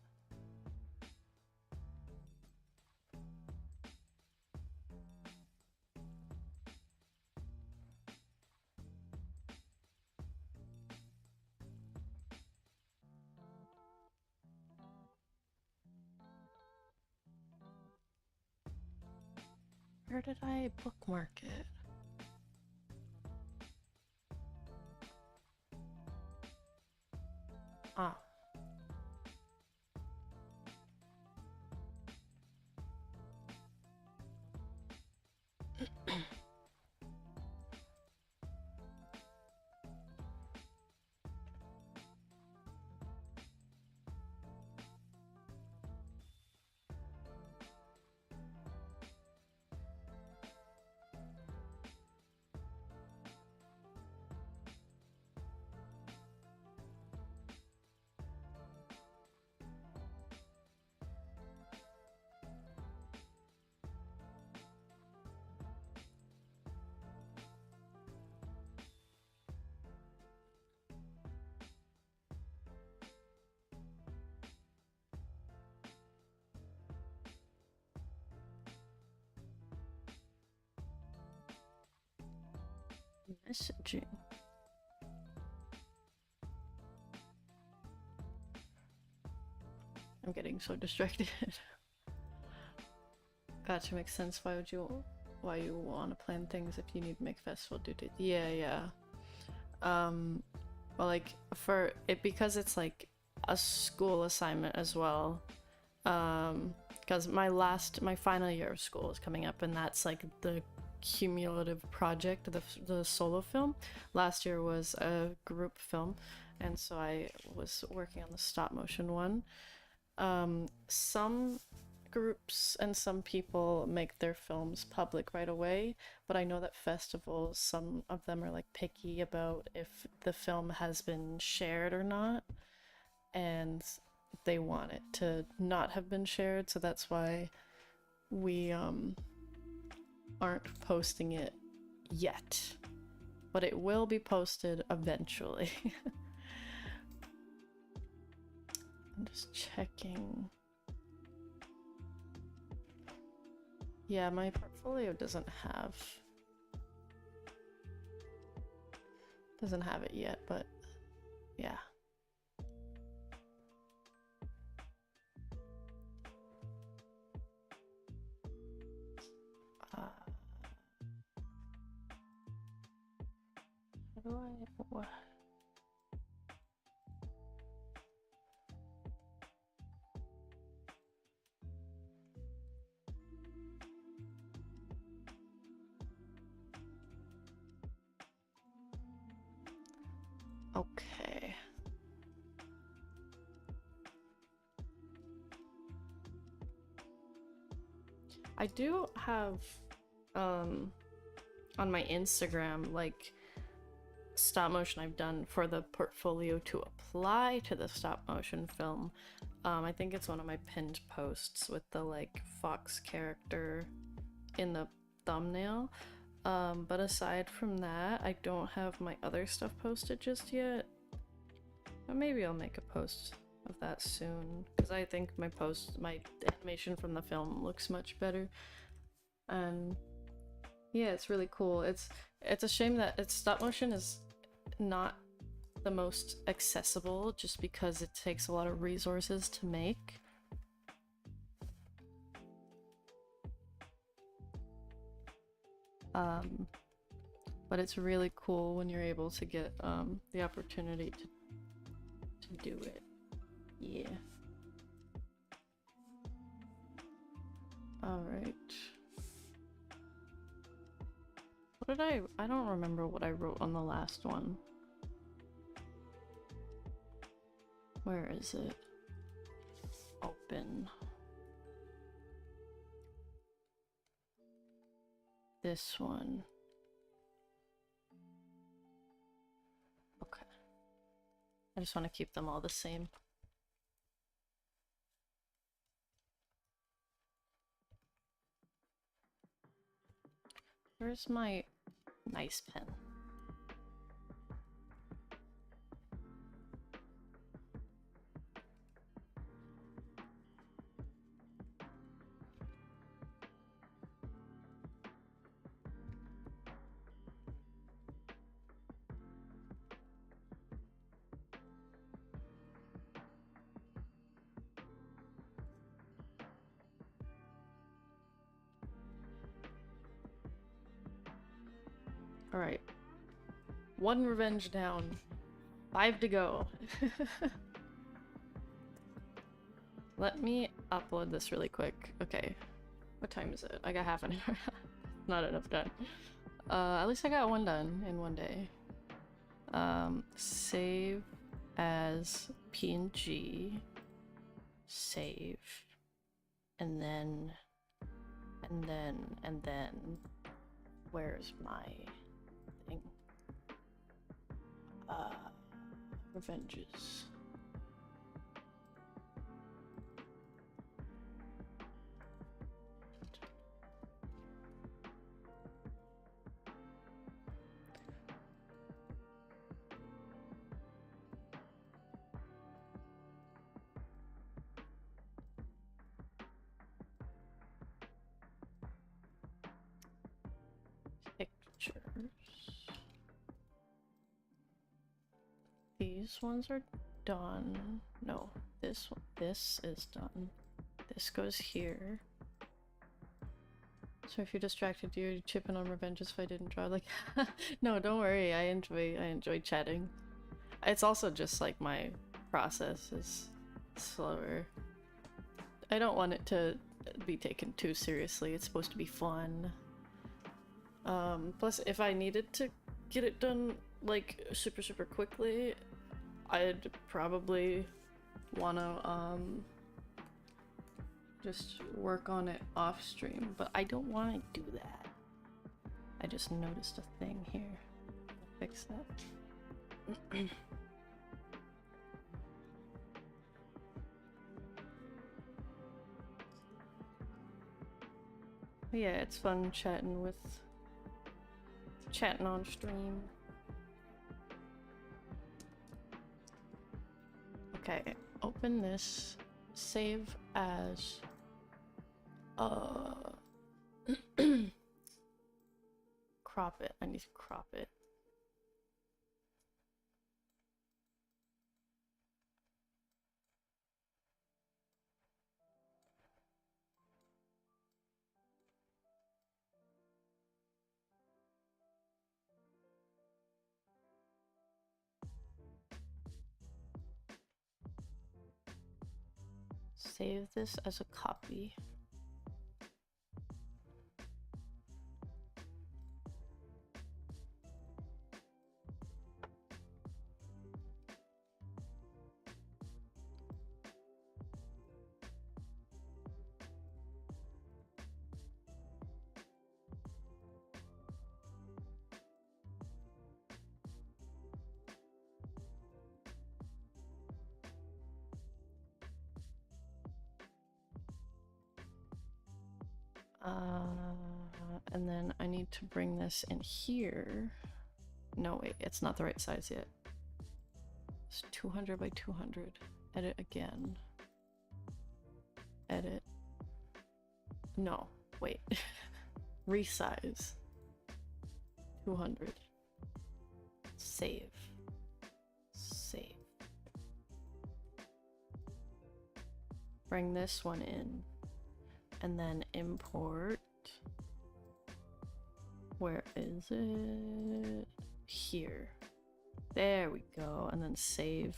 Speaker 1: Where did I bookmark it? Ah. Messaging. I'm getting so distracted. Gotcha, makes sense. Why you want to plan things if you need to make festival duty? Yeah. Well, like for it, because it's like a school assignment as well. Because my final year of school is coming up, and that's like the cumulative project, the solo film. Last year was a group film, and so I was working on the stop motion one. Some groups and some people make their films public right away, but I know that festivals, some of them are like picky about if the film has been shared or not, and they want it to not have been shared, so that's why we aren't posting it yet, but it will be posted eventually. I'm just checking. Yeah, my portfolio doesn't have it yet, but yeah. How do I... What? Okay. I do have on my Instagram like stop motion I've done for the portfolio to apply to the stop motion film. I think it's one of my pinned posts with the like fox character in the thumbnail. But aside from that, I don't have my other stuff posted just yet. But maybe I'll make a post of that soon, because I think my animation from the film looks much better. And yeah, it's really cool. It's a shame that stop motion is not the most accessible just because it takes a lot of resources to make. But it's really cool when you're able to get the opportunity to do it. Yeah. Alright. What did I don't remember what I wrote on the last one. Where is it? Open. this one. Okay. I just want to keep them all the same. Where's my nice pen? Alright. 1 revenge down. 5 to go. Let me upload this really quick. Okay. What time is it? I got half an hour. Not enough done. At least I got 1 done in 1 day. Save as PNG. Save. And then... Where's my... thing? Revenges. Pictures. These ones are done. No, this is done. This goes here. So if you're distracted, you're chipping on revenges if I didn't draw. Like, no, don't worry. I enjoy chatting. It's also just like my process is slower. I don't want it to be taken too seriously. It's supposed to be fun. Plus, if I needed to get it done like super quickly, I'd probably wanna just work on it off stream, but I don't want to do that. I just noticed a thing here. I'll fix that. Yeah, it's fun chatting on stream. Okay, open this, save as crop it. I need to crop it. Save this as a copy. And then I need to bring this in here. No, wait, it's not the right size yet. It's 200 by 200. Edit again. Edit. No, wait. Resize. 200. Save. Save. Bring this one in. And then import. Where is it? Here. There we go. And then save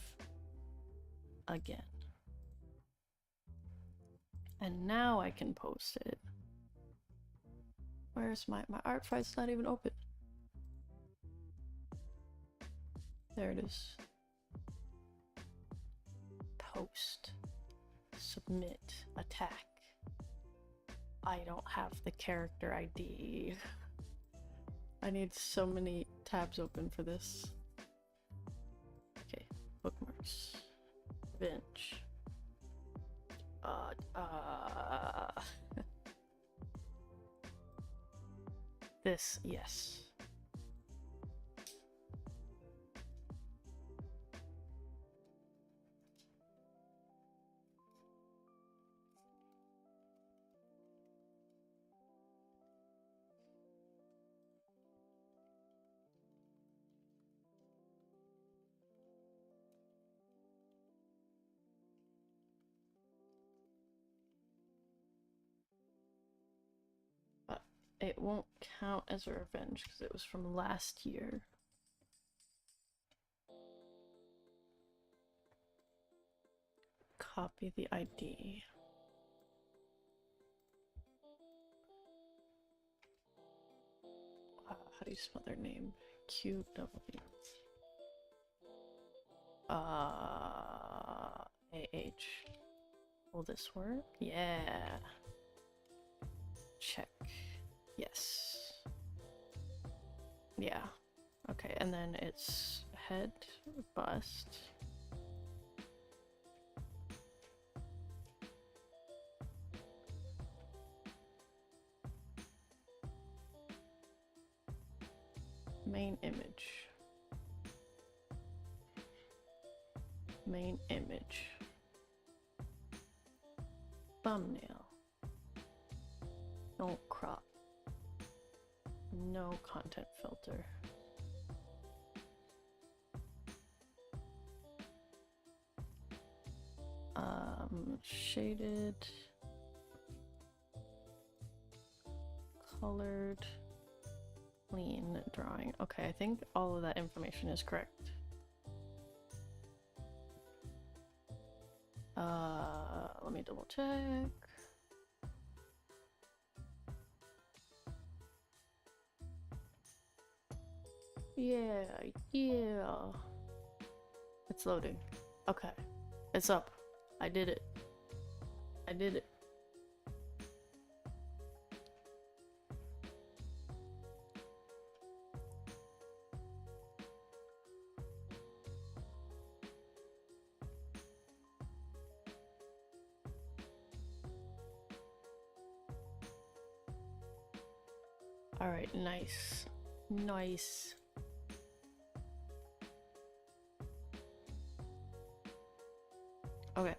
Speaker 1: again. And now I can post it. Where's my Artfight's not even open. There it is. Post. Submit. Attack. I don't have the character ID. I need so many tabs open for this. Okay, bookmarks. Bench. This, yes. But it won't count as a revenge because it was from last year. Copy the ID. How do you spell their name? QW. AH. Will this work? Yeah. Check. Yes. Yeah. Okay, and then it's head, bust. Main image. Main image. Thumbnail. Don't crop. No content filter. Shaded. Colored. Clean drawing. Okay, I think all of that information is correct. Let me double check. Yeah. It's loading. Okay. It's up. I did it. I did it. Alright, nice. Nice. Okay.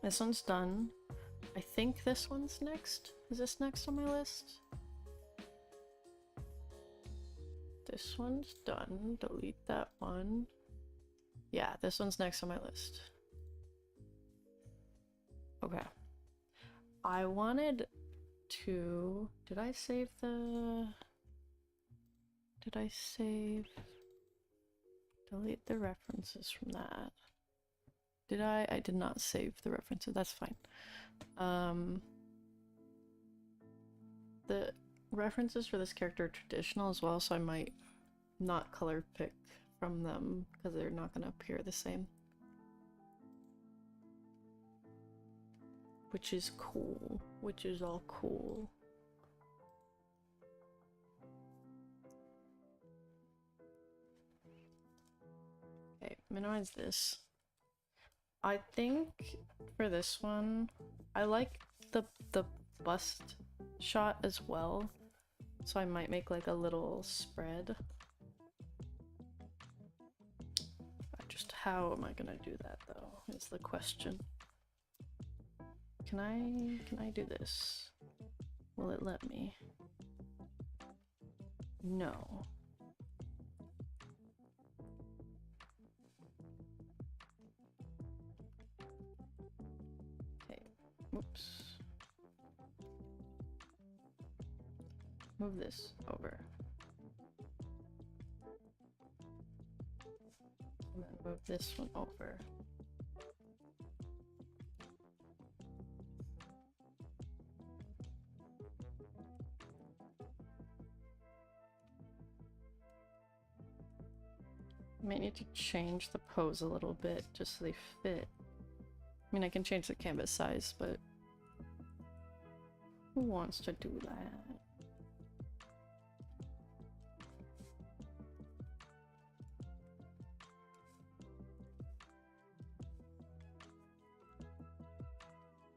Speaker 1: This one's done. I think this one's next. Is this next on my list? This one's done. Delete that one. Yeah, this one's next on my list. Okay. I wanted to... Did I save? Delete the references from that. Did I? I did not save the references. That's fine. The references for this character are traditional as well, so I might not color pick from them because they're not going to appear the same. Which is cool. Which is all cool. Okay, minimize this. I think for this one, I like the bust shot as well, so I might make like a little spread. Just how am I gonna do that though, is the question. Can I do this? Will it let me? No. Okay, whoops. Move this over. And then move this one over. Might need to change the pose a little bit just so they fit. I mean, I can change the canvas size, but who wants to do that?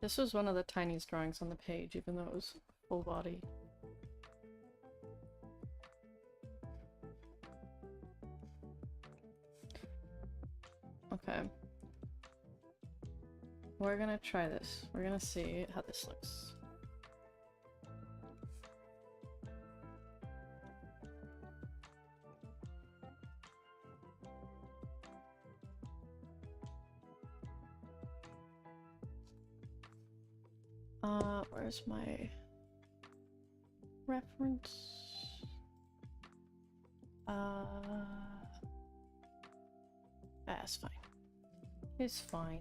Speaker 1: This was one of the tiniest drawings on the page, even though it was full body. Okay. We're gonna try this. We're gonna see how this looks. Where's my reference? That's fine. It's fine.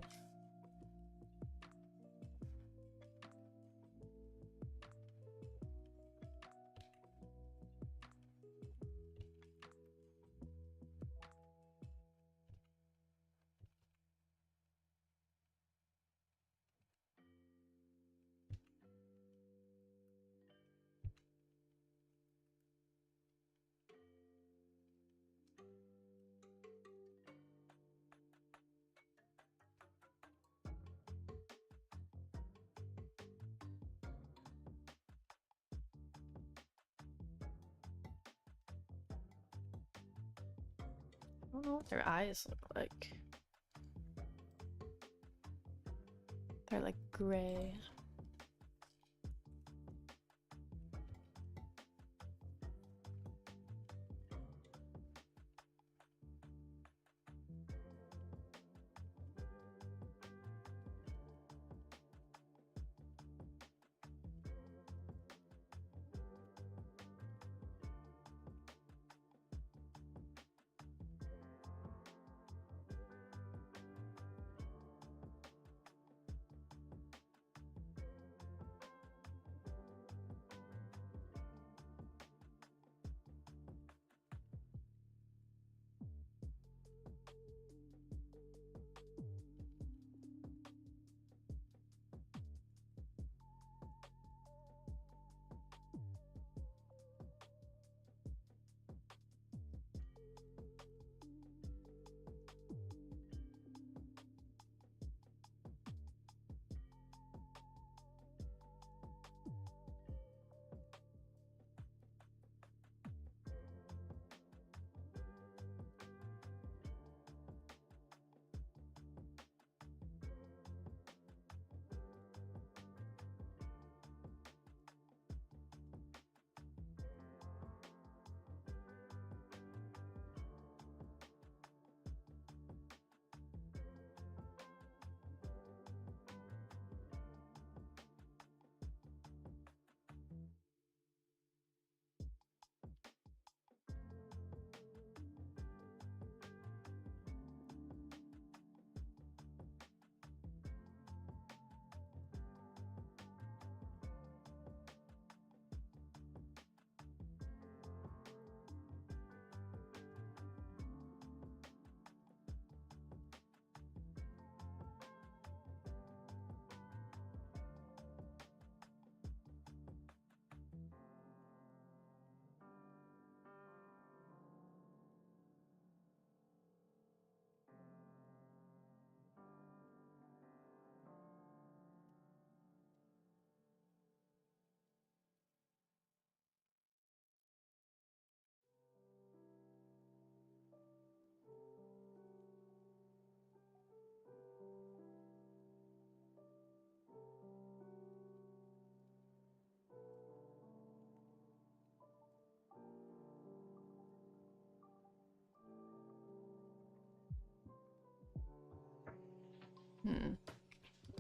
Speaker 1: I don't know what their eyes look like. They're like gray.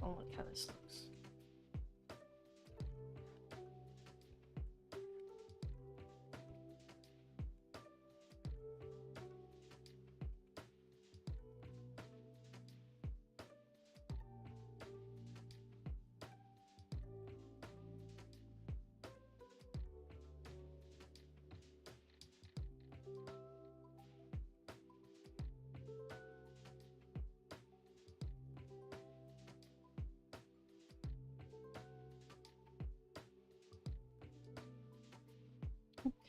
Speaker 1: Oh, look how this looks.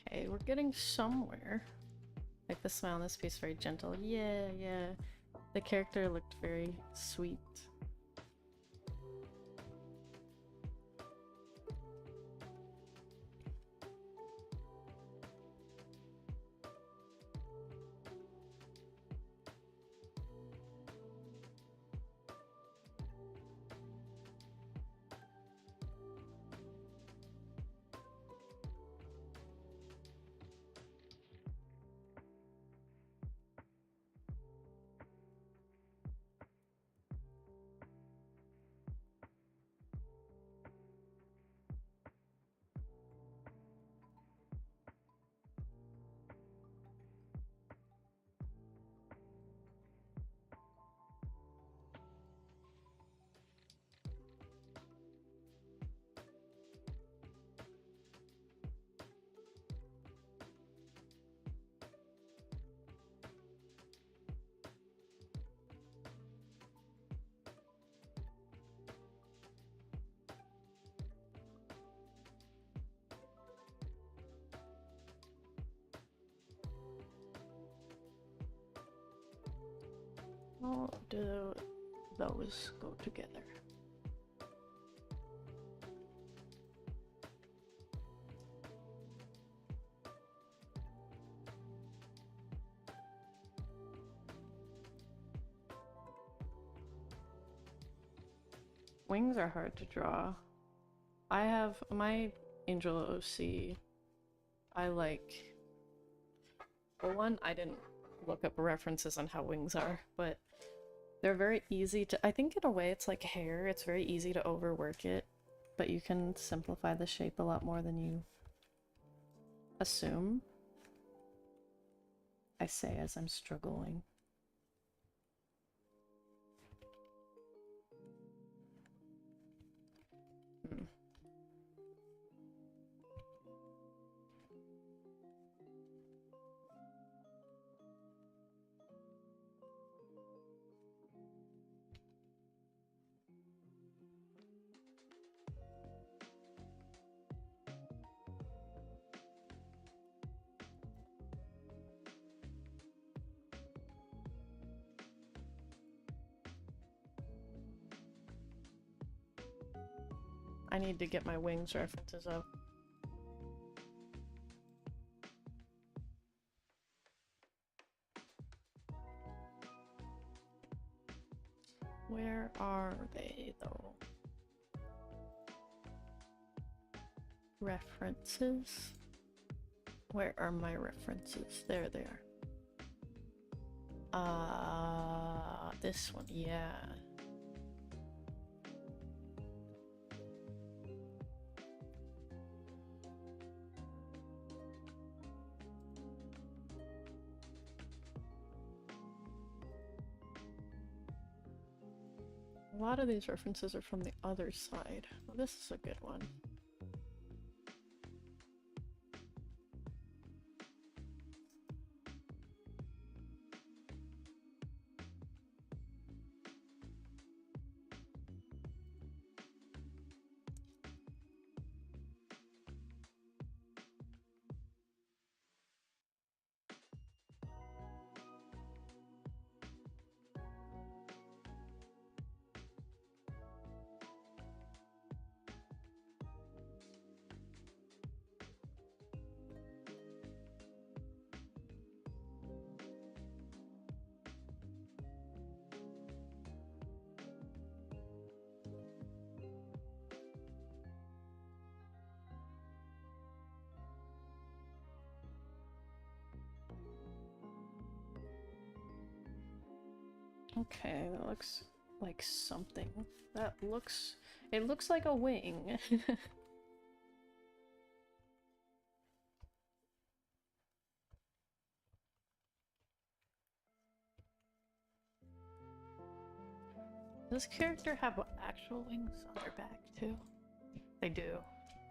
Speaker 1: Okay, we're getting somewhere. Like the smile on this face, very gentle. Yeah, yeah. The character looked very sweet. How do those go together? Wings are hard to draw. I have my Angel OC. I like... For one, I didn't look up references on how wings are, but they're very easy to... I think in a way it's like hair. It's very easy to overwork it, but you can simplify the shape a lot more than you assume. I say as I'm struggling. I need to get my wings references up. Where are they, though? References? Where are my references? There they are. This one, yeah. A lot of these references are from the other side. Well, this is a good one. Okay, that looks like something. It looks like a wing. Does this character have actual wings on their back too? They do.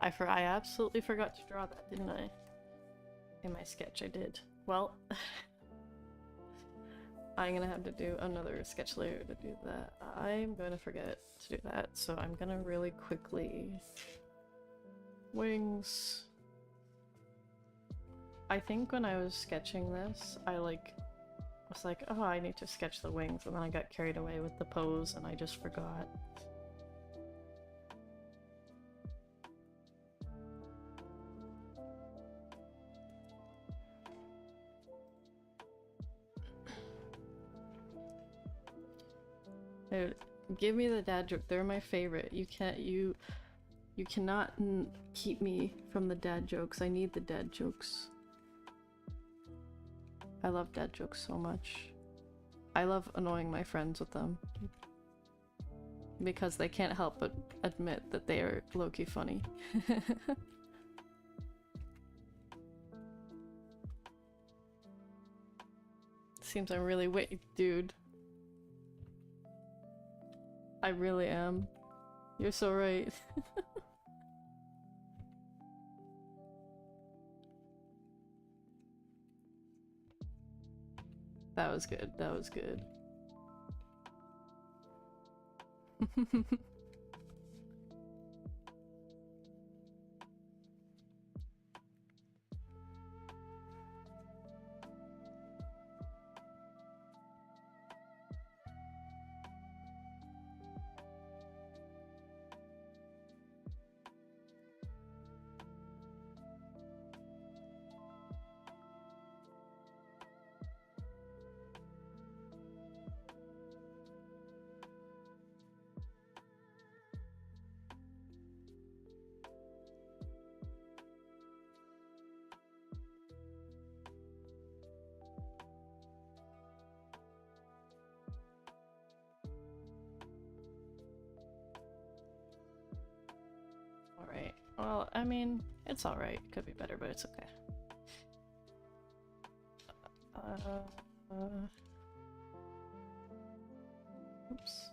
Speaker 1: I absolutely forgot to draw that, didn't I? In my sketch I did. Well, I'm gonna have to do another sketch layer to do that. I'm gonna forget to do that, so I'm gonna really quickly... Wings... I think when I was sketching this, I was like, oh, I need to sketch the wings, and then I got carried away with the pose and I just forgot. Dude, give me the dad joke. They're my favorite. You cannot keep me from the dad jokes. I need the dad jokes. I love dad jokes so much. I love annoying my friends with them. Because they can't help but admit that they are low-key funny. Seems I'm really dude. I really am. You're so right. That was good. That was good. Well, I mean, it's alright. Could be better, but it's okay. Oops.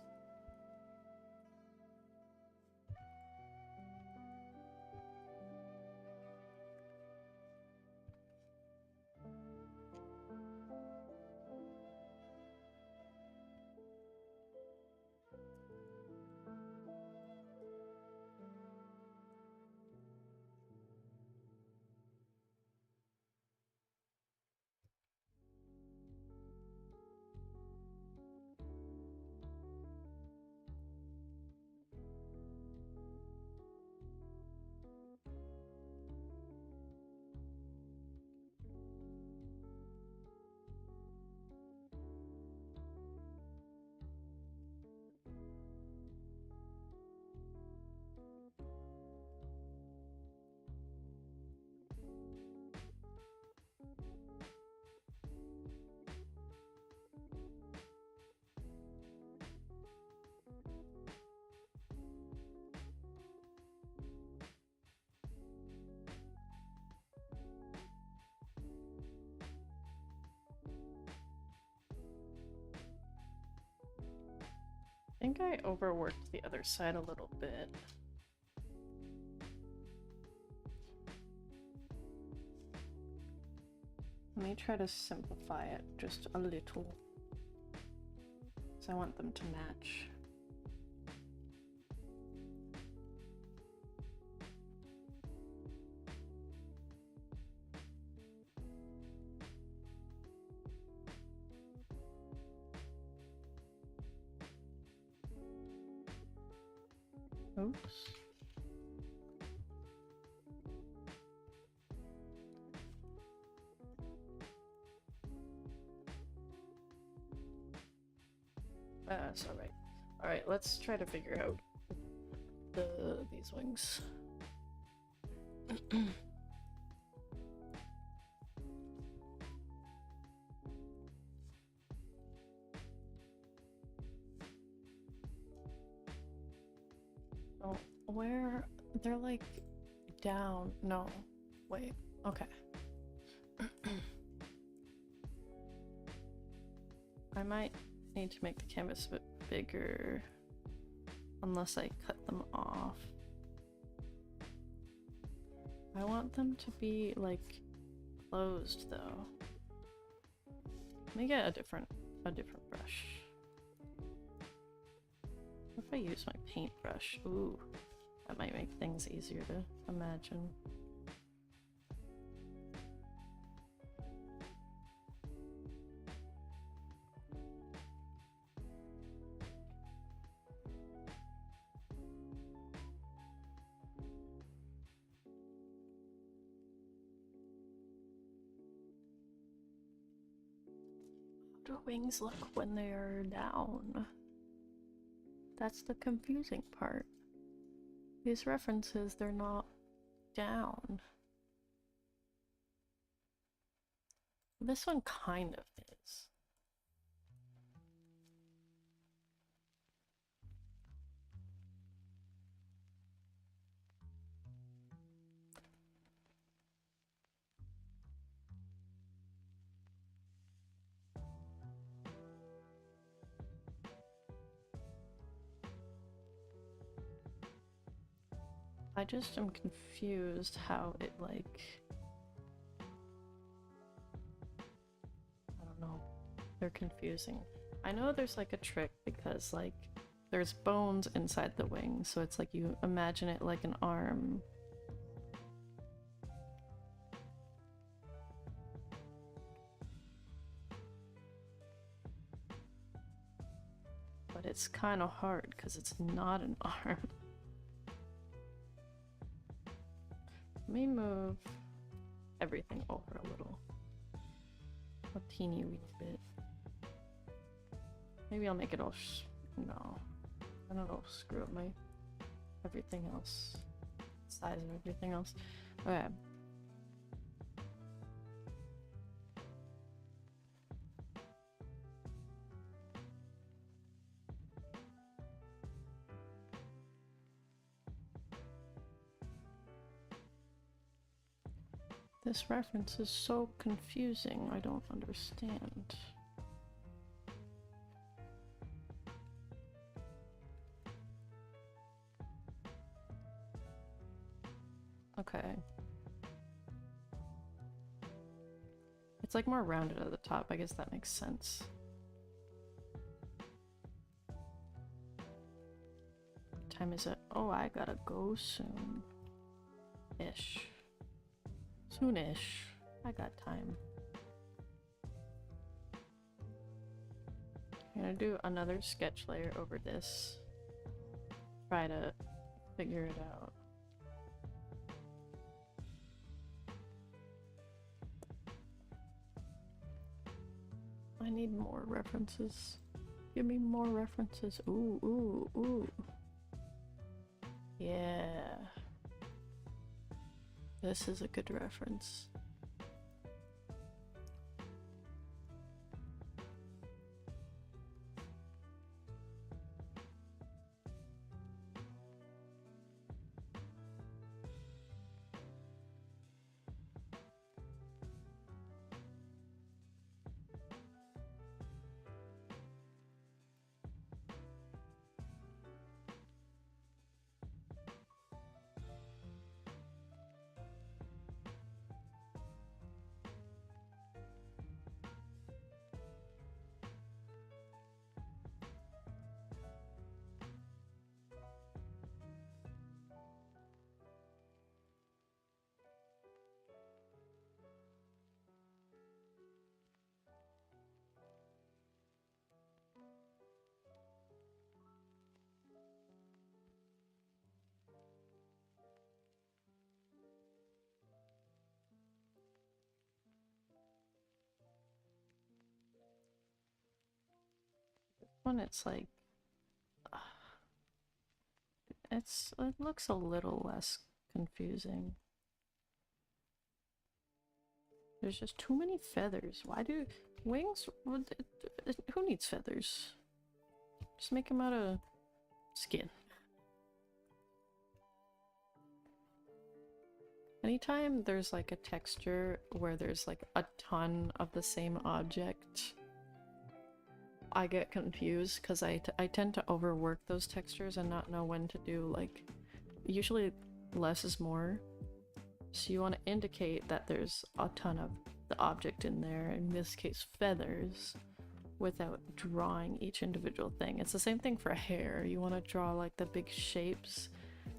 Speaker 1: I think I overworked the other side a little bit. Let me try to simplify it just a little, because I want them to match. Oops. That's alright. Alright, let's try to figure out these wings. Oh, where? They're like down. No. Wait. Okay. I might need to make the canvas a bit bigger unless I cut them off. I want them to be like closed though. Let me get a different brush. What if I use my paintbrush? Ooh, that might make things easier to imagine. How do wings look when they're down? That's the confusing part. These references, they're not down. This one kind of is. I just am confused how it like... I don't know. They're confusing. I know there's like a trick because like there's bones inside the wing, so it's like you imagine it like an arm. But it's kind of hard because it's not an arm. Let me move everything over a little. A teeny wee bit. Maybe I'll make it all no. I don't know, screw up my everything else. Size of everything else. Okay. This reference is so confusing, I don't understand. Okay. It's like more rounded at the top, I guess that makes sense. What time is it? Oh, I gotta go soon. Ish. Soonish. I got time. I'm gonna do another sketch layer over this. Try to figure it out. I need more references. Give me more references. Ooh, ooh, ooh. Yeah. This is a good reference. When it's like it looks a little less confusing. There's just too many feathers. Why do wings? Who needs feathers? Just make them out of skin. Anytime there's like a texture where there's like a ton of the same object, I get confused because I tend to overwork those textures and not know when to do, like, usually less is more. So you want to indicate that there's a ton of the object in there, in this case feathers, without drawing each individual thing. It's the same thing for hair. You want to draw like the big shapes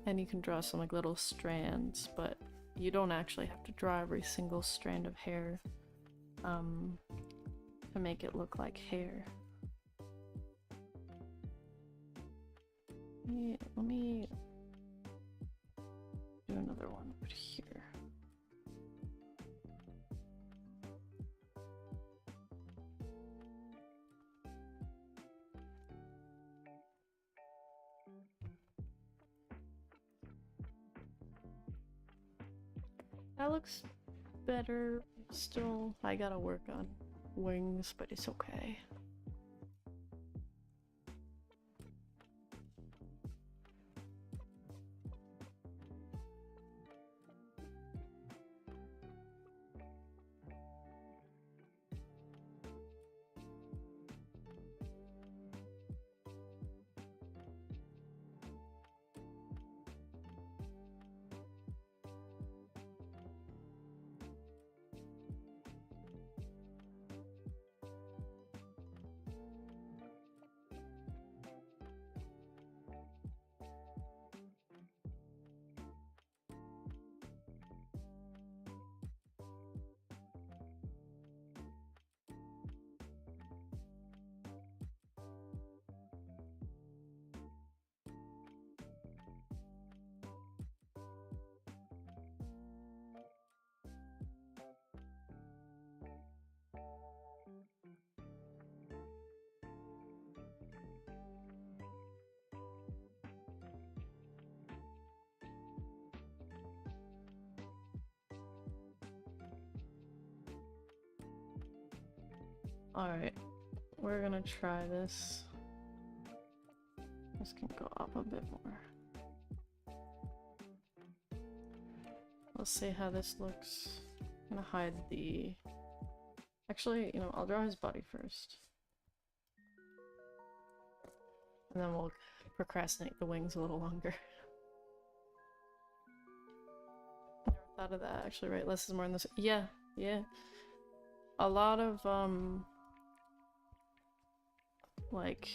Speaker 1: and you can draw some like little strands, but you don't actually have to draw every single strand of hair to make it look like hair. Let me do another one over here. That looks better. Still, I gotta work on wings, but it's okay. Alright, we're gonna try this. This can go up a bit more. Let's see how this looks. I'm gonna hide the... Actually, you know, I'll draw his body first. And then we'll procrastinate the wings a little longer. Never thought of that, actually, right? Less is more in this. Yeah, yeah. A lot of, like,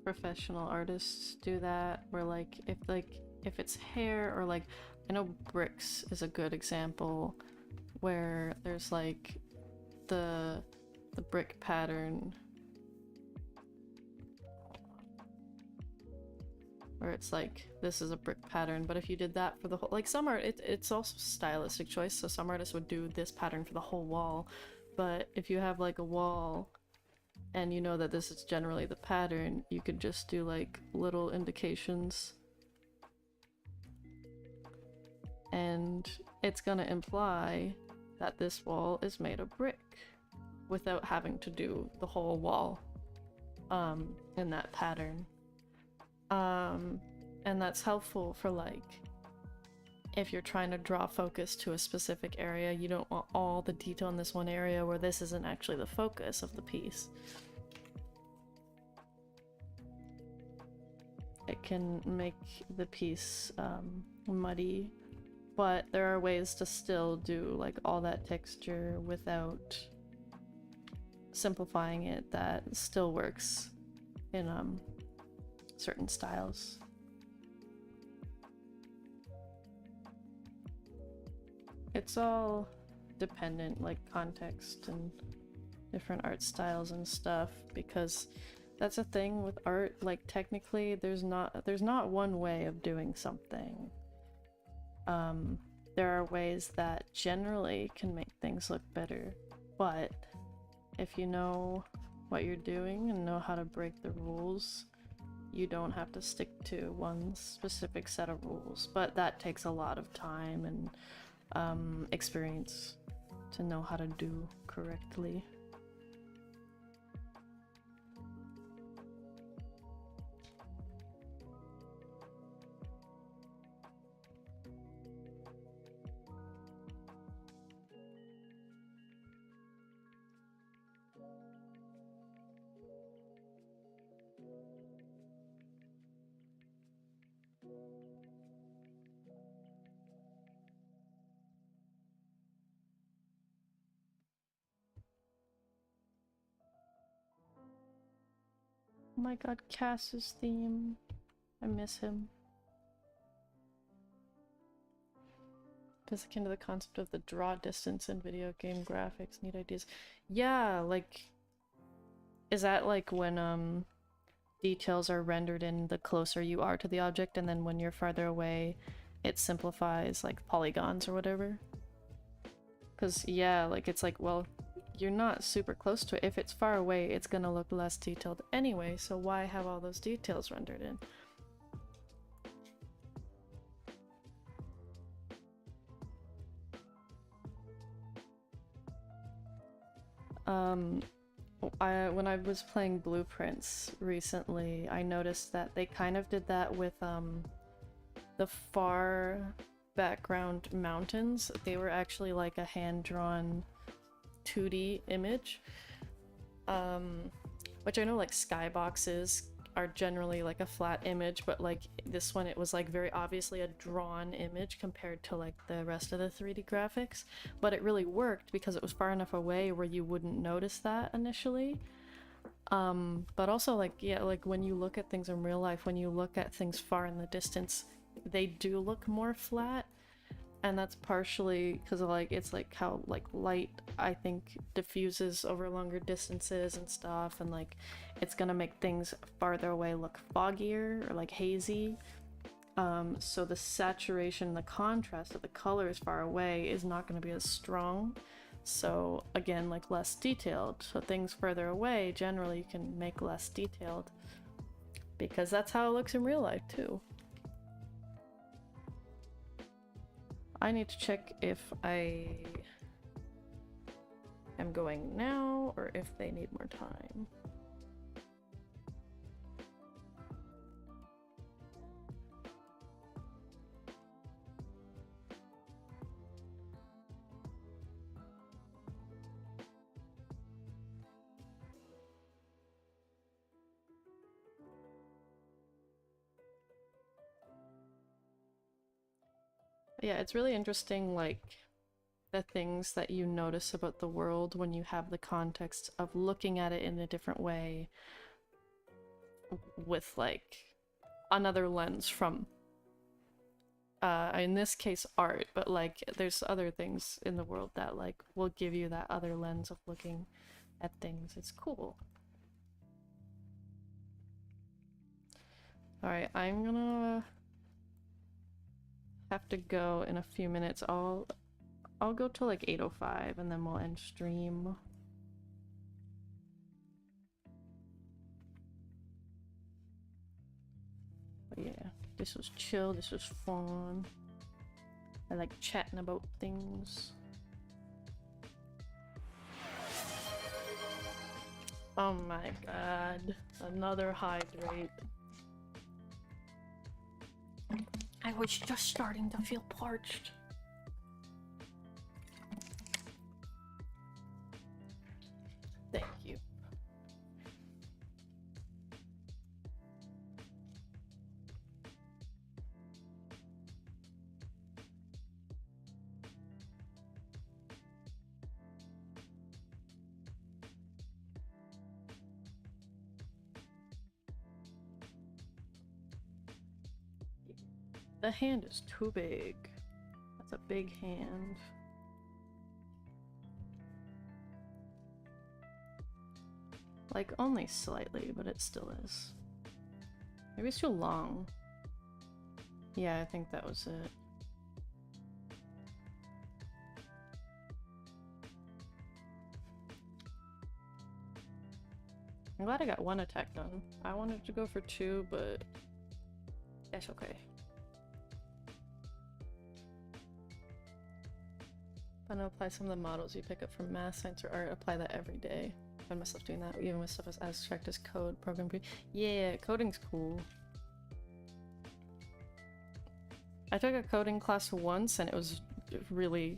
Speaker 1: professional artists do that, where, like, if it's hair, or, like, I know bricks is a good example, where there's, like, the brick pattern, where it's like, this is a brick pattern, but if you did that for the whole, like, some art, it's also stylistic choice, so some artists would do this pattern for the whole wall, but if you have like a wall and you know that this is generally the pattern, you could just do like little indications, and it's gonna imply that this wall is made of brick without having to do the whole wall in that pattern. And that's helpful for, like, if you're trying to draw focus to a specific area, you don't want all the detail in this one area where this isn't actually the focus of the piece. It can make the piece muddy, but there are ways to still do, like, all that texture without simplifying it that still works in certain styles. It's all dependent, like context and different art styles and stuff, because that's a thing with art, like technically there's not one way of doing something. There are ways that generally can make things look better, but if you know what you're doing and know how to break the rules, you don't have to stick to one specific set of rules, but that takes a lot of time and experience to know how to do correctly. Oh my god, Cass's theme. I miss him. It's akin to the concept of the draw distance in video game graphics. Neat ideas. Yeah, like... Is that like when details are rendered in the closer you are to the object, and then when you're farther away it simplifies like polygons or whatever? Because yeah, like it's like, well, you're not super close to it. If it's far away, it's gonna look less detailed anyway, so why have all those details rendered in? When I was playing Blueprints recently, I noticed that they kind of did that with the far background mountains. They were actually like a hand-drawn 2D image, which I know like skyboxes are generally like a flat image, but like this one, it was like very obviously a drawn image compared to like the rest of the 3D graphics, but it really worked because it was far enough away where you wouldn't notice that initially. But also like, yeah, like when you look at things in real life, when you look at things far in the distance, they do look more flat. And that's partially because of like, it's like how like light, I think, diffuses over longer distances and stuff, and like it's gonna make things farther away look foggier or like hazy. So the saturation, the contrast of the colors far away is not gonna be as strong. So again, like less detailed. So things further away, generally you can make less detailed, because that's how it looks in real life too. I need to check if I am going now or if they need more time. Yeah, it's really interesting, like, the things that you notice about the world when you have the context of looking at it in a different way with, like, another lens from, in this case, art, but, like, there's other things in the world that, like, will give you that other lens of looking at things. It's cool. Alright, I'm gonna have to go in a few minutes. I'll go till like 8:05 and then we'll end stream. But yeah, this was chill, this was fun. I like chatting about things. Oh my god, another hydrate. I was just starting to feel parched. Thank you. The hand is too big. That's a big hand. Like, only slightly, but it still is. Maybe it's too long. Yeah, I think that was it. I'm glad I got one attack done. I wanted to go for 2, but that's okay. I'm gonna apply some of the models you pick up from math, science, or art. Apply that every day. I find myself doing that, even with stuff as abstract as code, program. Yeah, coding's cool. I took a coding class once and it was really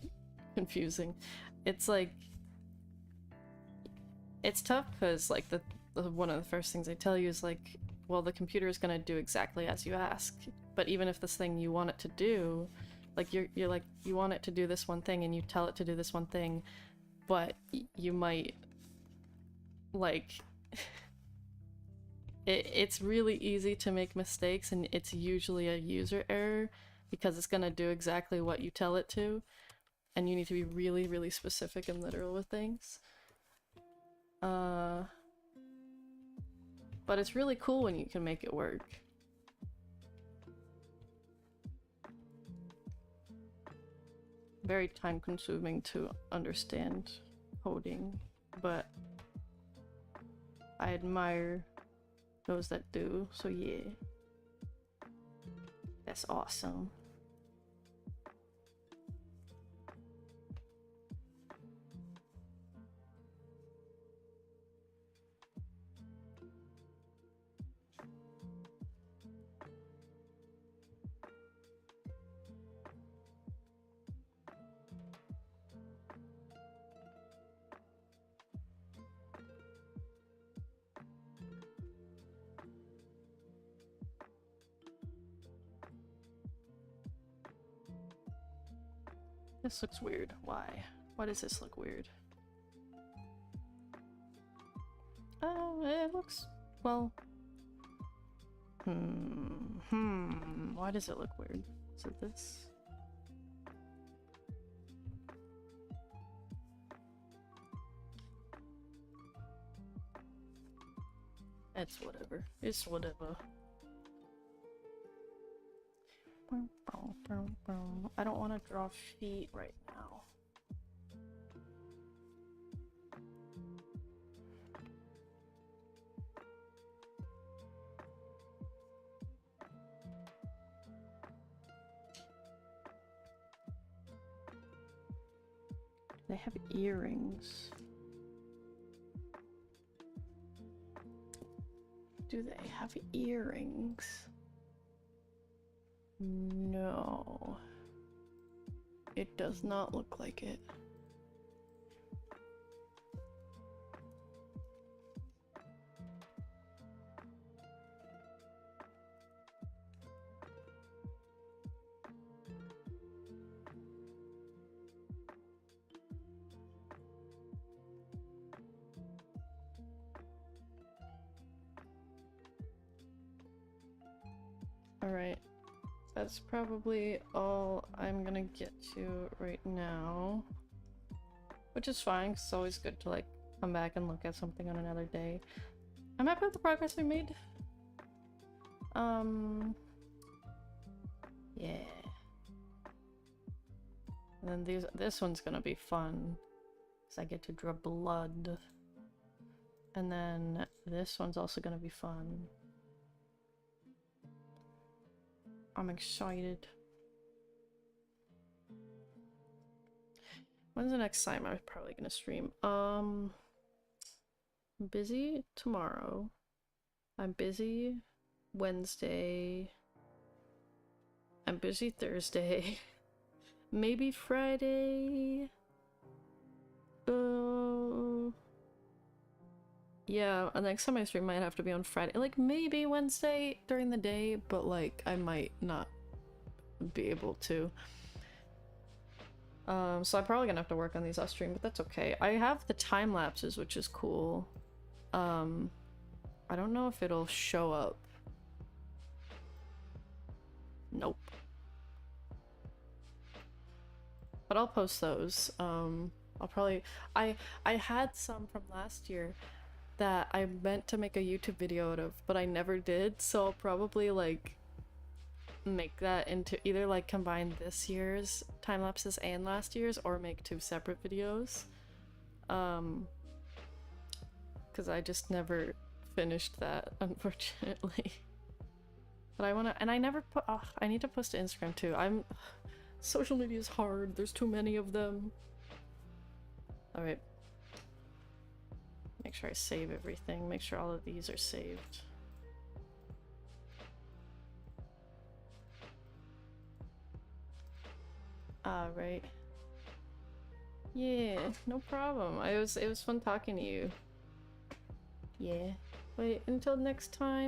Speaker 1: confusing. It's like, it's tough because like the one of the first things they tell you is like, well, the computer is gonna do exactly as you ask. But even if this thing you want it to do, like you're like, you want it to do this one thing and you tell it to do this one thing, but you might like it's really easy to make mistakes, and it's usually a user error because it's gonna do exactly what you tell it to, and you need to be really, really specific and literal with things. But it's really cool when you can make it work. Very time consuming to understand coding, but I admire those that do, so yeah. That's awesome. This looks weird. Why? Why does this look weird? It looks... well... Why does it look weird? Is it this? It's whatever. It's whatever. I don't want to draw feet right now. They have earrings. Do they have earrings? No. It does not look like it. Alright. That's probably all I'm gonna get to right now. Which is fine, 'cause it's always good to like come back and look at something on another day. I'm happy with the progress we made. Yeah. And then this one's gonna be fun. Because I get to draw blood. And then this one's also gonna be fun. I'm excited. When's the next time I'm probably gonna stream? I'm busy tomorrow. I'm busy Wednesday. I'm busy Thursday. Maybe Friday. Yeah, the next time I stream might have to be on Friday. Like, maybe Wednesday during the day, but like, I might not be able to. So I'm probably gonna have to work on these off stream, but that's okay. I have the time lapses, which is cool. I don't know if it'll show up. Nope. But I'll post those. I'll probably... I had some from last year that I meant to make a YouTube video out of, but I never did, so I'll probably, like, make that into either, like, combine this year's time lapses and last year's, or make 2 separate videos. Because I just never finished that, unfortunately. But I wanna... And I never put... Oh, I need to post to Instagram, too. Social media is hard. There's too many of them. Alright. Make sure I save everything. Make sure all of these are saved. Alright. Yeah, no problem. It was fun talking to you. Yeah. Wait, until next time.